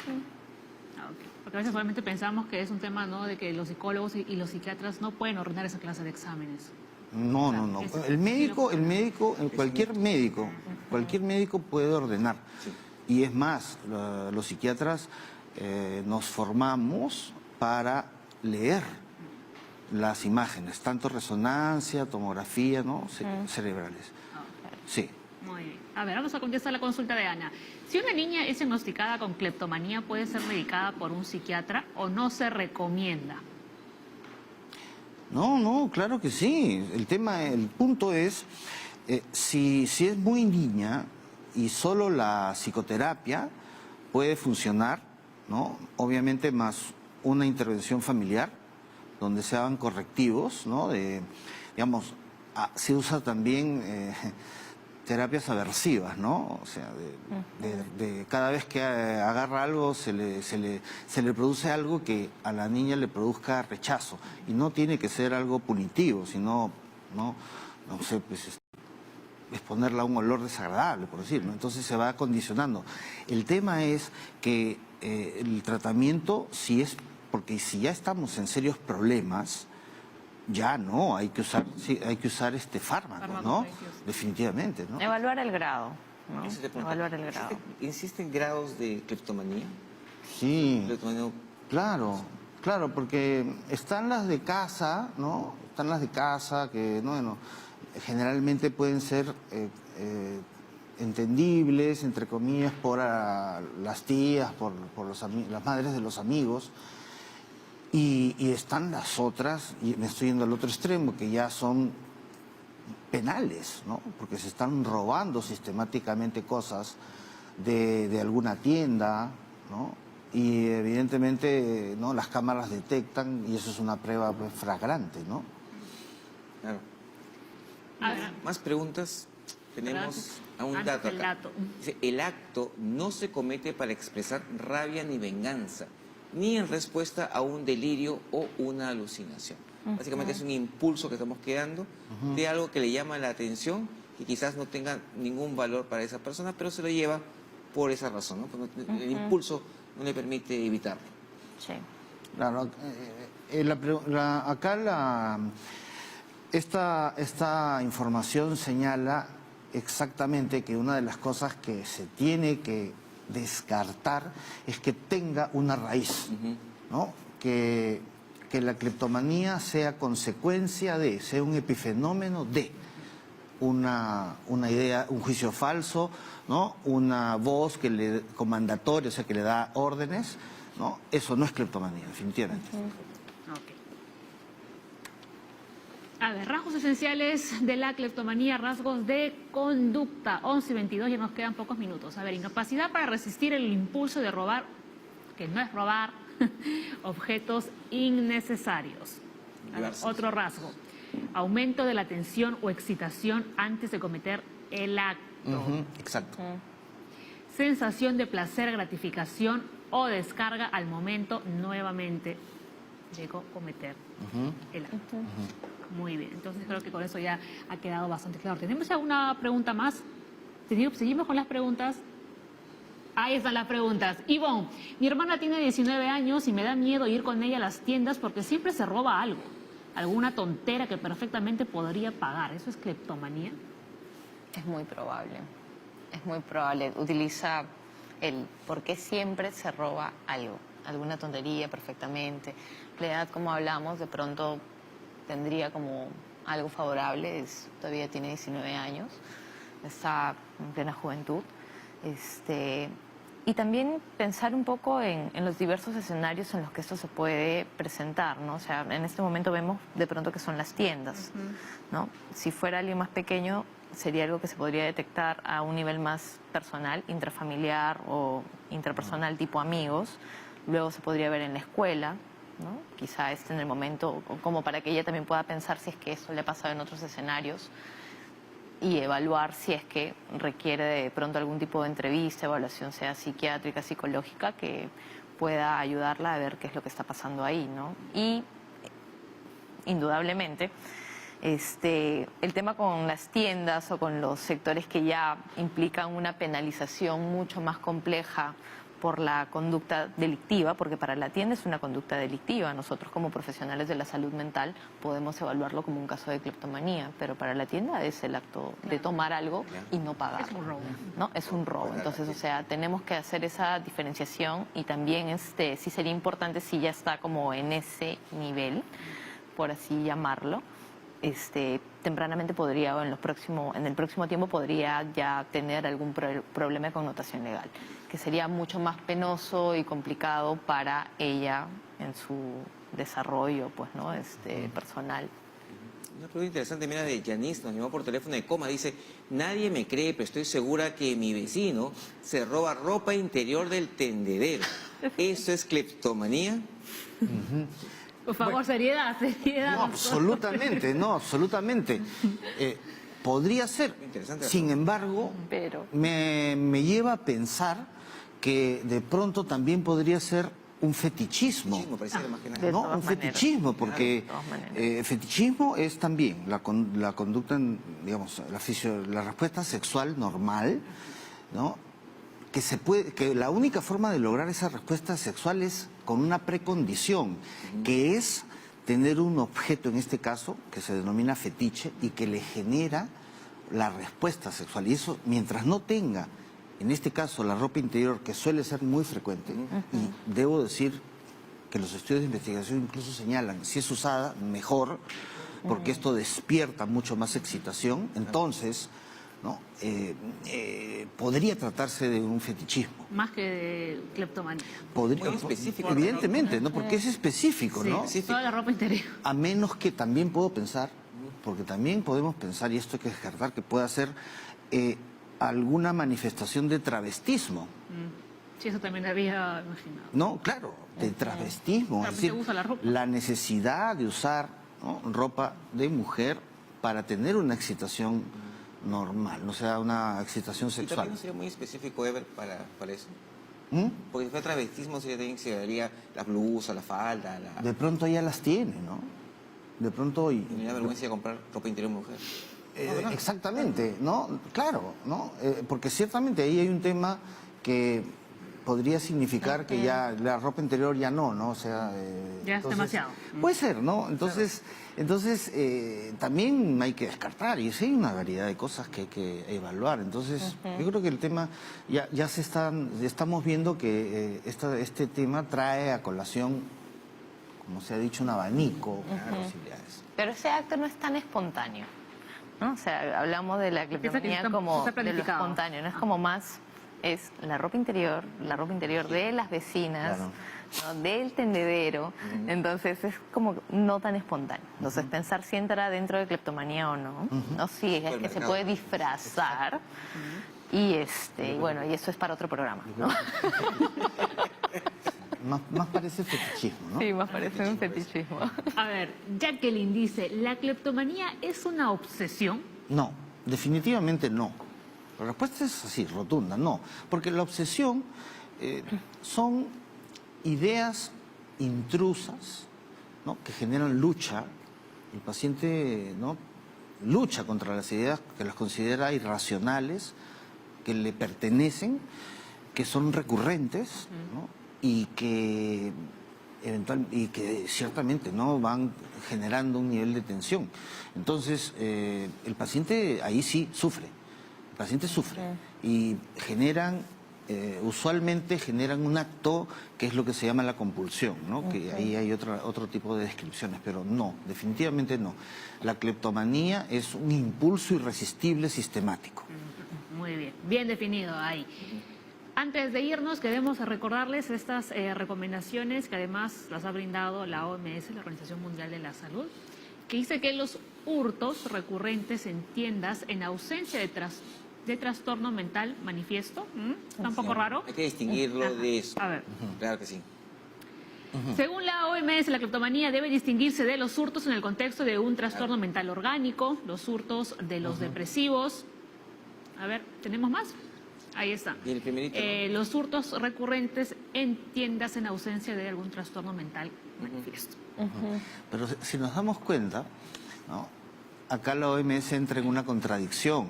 Speaker 1: Ah, ok. Porque a veces solamente pensamos que es un tema, ¿no?, de que los psicólogos y los psiquiatras no pueden ordenar esa clase de exámenes.
Speaker 3: No.
Speaker 1: Eso-
Speaker 3: El médico, cualquier médico puede ordenar. Y es más, los psiquiatras nos formamos para leer las imágenes, tanto resonancia, tomografía, ¿no? Cerebrales. Sí.
Speaker 1: Muy bien. A ver, vamos a contestar la consulta de Ana. Si una niña es diagnosticada con cleptomanía, ¿puede ser medicada por un psiquiatra o no se recomienda?
Speaker 3: No, claro que sí. El punto es, si es muy niña y solo la psicoterapia puede funcionar, ¿no? Obviamente más una intervención familiar, donde se hagan correctivos, ¿no? Digamos, se usa también terapias aversivas, ¿no? O sea, de cada vez que agarra algo se le produce algo que a la niña le produzca rechazo. Y no tiene que ser algo punitivo, sino, no sé, pues exponerla a un olor desagradable, por decirlo. Entonces se va condicionando. El tema es que el tratamiento, porque si ya estamos en serios problemas, ya no, hay que usar fármacos, ¿no? Definitivamente, ¿no?
Speaker 4: Evaluar el grado, ¿no?
Speaker 2: Eso te pregunto.
Speaker 4: Evaluar el grado.
Speaker 2: ¿Existen grados de cleptomanía?
Speaker 3: Sí,
Speaker 2: Cleptomanía,
Speaker 3: claro, porque están las de casa, ¿no? Están las de casa que, bueno, generalmente pueden ser entendibles, entre comillas, por las tías, por las madres de los amigos. Y están las otras, y me estoy yendo al otro extremo, que ya son penales, ¿no? Porque se están robando sistemáticamente cosas de alguna tienda, ¿no? Y evidentemente, ¿no?, las cámaras detectan y eso es una prueba, pues, flagrante, ¿no?
Speaker 2: Claro.
Speaker 1: A ver,
Speaker 2: Más preguntas. Tenemos a un
Speaker 1: Antes
Speaker 2: dato
Speaker 1: del
Speaker 2: acá.
Speaker 1: dato.
Speaker 2: Dice, el acto no se comete para expresar rabia ni venganza, ni en respuesta a un delirio o una alucinación. Básicamente es un impulso que estamos quedando de algo que le llama la atención y quizás no tenga ningún valor para esa persona, pero se lo lleva por esa razón, ¿no? Porque el impulso no le permite evitarlo.
Speaker 4: Sí.
Speaker 3: Claro, esta información señala exactamente que una de las cosas que se tiene que descartar es que tenga una raíz, ¿no? Que la cleptomanía sea consecuencia de, sea un epifenómeno de una idea, un juicio falso, ¿no? Una voz comandatoria, o sea, que le da órdenes, ¿no? Eso no es cleptomanía, definitivamente.
Speaker 1: ok. A ver, rasgos esenciales de la cleptomanía, rasgos de conducta. 11:22, ya nos quedan pocos minutos. A ver, incapacidad para resistir el impulso de robar, que no es robar, objetos innecesarios. A ver, otro rasgo. Aumento de la tensión o excitación antes de cometer el acto.
Speaker 3: Exacto.
Speaker 1: Sensación de placer, gratificación o descarga al momento nuevamente de cometer el acto. Muy bien, entonces creo que con eso ya ha quedado bastante claro. ¿Tenemos alguna pregunta más? ¿Seguimos con las preguntas? Ahí están las preguntas. Ivonne, mi hermana tiene 19 años y me da miedo ir con ella a las tiendas porque siempre se roba algo. Alguna tontera que perfectamente podría pagar. ¿Eso es cleptomanía?
Speaker 4: Es muy probable. Es muy probable. Utiliza el por qué siempre se roba algo. Alguna tontería perfectamente. La edad, como hablamos, de pronto tendría como algo favorable. Todavía tiene 19 años. Está en plena juventud. Y también pensar un poco en los diversos escenarios en los que esto se puede presentar, ¿no? O sea, en este momento vemos de pronto que son las tiendas, ¿no? Si fuera alguien más pequeño, sería algo que se podría detectar a un nivel más personal, intrafamiliar o interpersonal tipo amigos. Luego se podría ver en la escuela, ¿no? Quizá en el momento, como para que ella también pueda pensar si es que eso le ha pasado en otros escenarios y evaluar si es que requiere de pronto algún tipo de entrevista, evaluación, sea psiquiátrica, psicológica, que pueda ayudarla a ver qué es lo que está pasando ahí, ¿no? Y indudablemente, el tema con las tiendas o con los sectores que ya implican una penalización mucho más compleja por la conducta delictiva, porque para la tienda es una conducta delictiva. Nosotros como profesionales de la salud mental podemos evaluarlo como un caso de cleptomanía, pero para la tienda es el acto de tomar algo y no pagar.
Speaker 1: Es un robo.
Speaker 4: ¿No? Es un robo. Entonces, o sea, tenemos que hacer esa diferenciación y también sí sería importante si ya está como en ese nivel, por así llamarlo, tempranamente podría, o en el próximo tiempo podría ya tener algún problema de connotación legal, que sería mucho más penoso y complicado para ella en su desarrollo, pues, ¿no? Personal.
Speaker 2: Una pregunta interesante, mira, de Yanis, nos llamó por teléfono de Coma, dice, nadie me cree, pero estoy segura que mi vecino se roba ropa interior del tendedero. ¿Eso es cleptomanía?
Speaker 1: Por favor, seriedad.
Speaker 3: No, absolutamente, no, absolutamente. Podría ser.
Speaker 2: Interesante.
Speaker 3: Sin embargo,
Speaker 4: Pero
Speaker 3: me lleva a pensar que de pronto también podría ser un fetichismo.
Speaker 2: Fetichismo, pareciera más que nada.
Speaker 4: De
Speaker 3: ¿No?
Speaker 4: todas
Speaker 3: Un
Speaker 4: maneras.
Speaker 3: fetichismo, porque
Speaker 4: De todas maneras.
Speaker 3: fetichismo es también la conducta, digamos, la respuesta sexual normal, ¿no? Que la única forma de lograr esa respuesta sexual es con una precondición, que es tener un objeto, en este caso, que se denomina fetiche, y que le genera la respuesta sexual. Y eso, mientras no tenga, en este caso, la ropa interior, que suele ser muy frecuente, y debo decir que los estudios de investigación incluso señalan, si es usada, mejor, porque esto despierta mucho más excitación. Entonces, ¿no? Podría tratarse de un fetichismo.
Speaker 1: Más que de cleptomanía.
Speaker 3: Podría,
Speaker 2: Muy específico.
Speaker 3: evidentemente, ¿no? Porque es específico, ¿no?
Speaker 1: Sí, toda la ropa interior.
Speaker 3: A menos que también puedo pensar, porque también podemos pensar, y esto hay que descartar, que pueda ser alguna manifestación de travestismo.
Speaker 1: Sí, eso también había imaginado.
Speaker 3: No, claro, de travestismo.
Speaker 1: Claro,
Speaker 3: Es decir,
Speaker 1: porque usa la ropa.
Speaker 3: la necesidad de usar, ¿no?, ropa de mujer para tener una excitación normal, no sea una excitación
Speaker 2: Y
Speaker 3: sexual.
Speaker 2: también no sería muy específico, Ever, para eso.
Speaker 3: ¿Mm?
Speaker 2: Porque si fuera travestismo sería también se daría la blusa, la falda,
Speaker 3: De pronto ya las tiene, ¿no? De pronto...
Speaker 2: Y no da vergüenza de comprar ropa interior de mujer.
Speaker 3: Exactamente, ¿no? Claro, ¿no? Porque ciertamente ahí hay un tema que podría significar que ya la ropa interior ya no, ¿no? O sea...
Speaker 1: Ya es demasiado.
Speaker 3: Puede ser, ¿no? Entonces también hay que descartar, y sí hay una variedad de cosas que hay que evaluar. Entonces, yo creo que el tema, ya estamos viendo que este tema trae a colación, como se ha dicho, un abanico de posibilidades.
Speaker 4: Pero ese acto no es tan espontáneo, ¿no? O sea, hablamos de la cleptomanía
Speaker 1: está
Speaker 4: como de lo
Speaker 1: planificado.
Speaker 4: espontáneo, no es como más, es la ropa interior de las vecinas,
Speaker 3: Claro.
Speaker 4: ¿no?, del tendedero, entonces es como no tan espontáneo. Entonces pensar si entra dentro de cleptomanía o no, ¿no? Sí, es que se puede disfrazar y bueno, y eso es para otro programa, ¿no?
Speaker 3: Más parece fetichismo, ¿no?
Speaker 4: Sí, más parece un fetichismo.
Speaker 1: A ver, Jacqueline dice, ¿la cleptomanía es una obsesión?
Speaker 3: No, definitivamente no. La respuesta es así, rotunda, no. Porque la obsesión son ideas intrusas, ¿no?, que generan lucha. El paciente, ¿no?, lucha contra las ideas que las considera irracionales, que le pertenecen, que son recurrentes, ¿no?, y que ciertamente no van generando un nivel de tensión. Entonces, el paciente ahí sí sufre. El paciente sufre y usualmente generan un acto que es lo que se llama la compulsión, ¿no? Que ahí hay otro tipo de descripciones, pero no, definitivamente no. La cleptomanía es un impulso irresistible sistemático.
Speaker 1: Muy bien, bien definido ahí. Antes de irnos, queremos recordarles estas recomendaciones que además las ha brindado la OMS, la Organización Mundial de la Salud, que dice que los hurtos recurrentes en tiendas en ausencia de trastorno mental manifiesto, ¿está un poco raro?
Speaker 2: Hay que distinguirlo de eso.
Speaker 1: A ver.
Speaker 2: Claro que sí.
Speaker 1: Según la OMS, la cleptomanía debe distinguirse de los hurtos en el contexto de un trastorno mental orgánico, los hurtos de los depresivos. A ver, ¿tenemos más? Ahí está.
Speaker 2: Y el primerito,
Speaker 1: los hurtos recurrentes en tiendas en ausencia de algún trastorno mental manifiesto.
Speaker 3: Pero si nos damos cuenta, ¿no?, acá la OMS entra en una contradicción,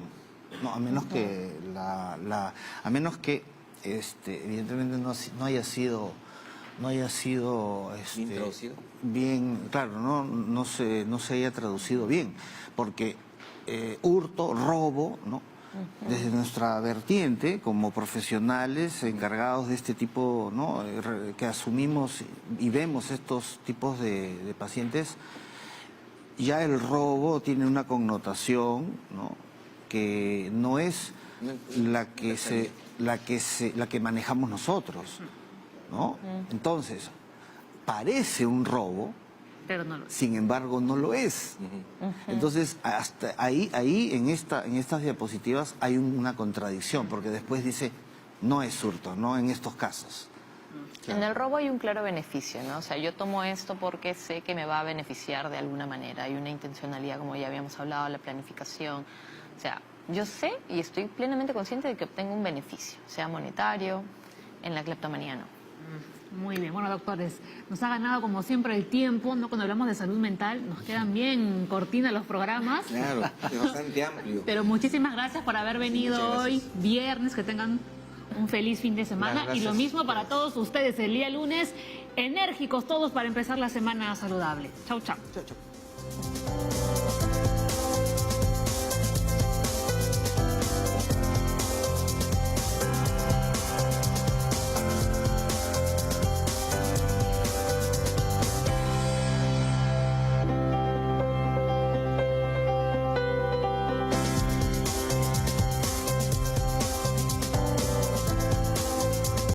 Speaker 3: ¿no? A menos que evidentemente no haya sido
Speaker 2: Bien traducido.
Speaker 3: bien, claro, no se haya traducido bien, porque hurto, robo, ¿no?, desde nuestra vertiente, como profesionales encargados de este tipo, ¿no?, que asumimos y vemos estos tipos de pacientes, ya el robo tiene una connotación, ¿no?, que no es la que manejamos nosotros, ¿no? Entonces, parece un robo,
Speaker 1: Pero no lo es.
Speaker 3: sin embargo no lo es. Entonces, hasta ahí en estas diapositivas hay una contradicción, porque después dice, no es hurto, ¿no?, en estos casos.
Speaker 4: En el robo hay un claro beneficio, ¿no? O sea, yo tomo esto porque sé que me va a beneficiar de alguna manera. Hay una intencionalidad, como ya habíamos hablado, la planificación. O sea, yo sé y estoy plenamente consciente de que obtengo un beneficio, sea monetario, en la cleptomanía no.
Speaker 1: Muy bien, bueno, doctores, nos ha ganado como siempre el tiempo, ¿no? Cuando hablamos de salud mental nos quedan bien cortinas los programas.
Speaker 2: Claro, es bastante amplio.
Speaker 1: Pero muchísimas gracias por haber venido
Speaker 2: muchas
Speaker 1: hoy,
Speaker 2: gracias.
Speaker 1: viernes, que tengan un feliz fin de semana.
Speaker 3: Gracias.
Speaker 1: Y lo mismo para todos ustedes el día lunes, enérgicos todos para empezar la semana saludable. Chau, chau.
Speaker 2: Chao, chao.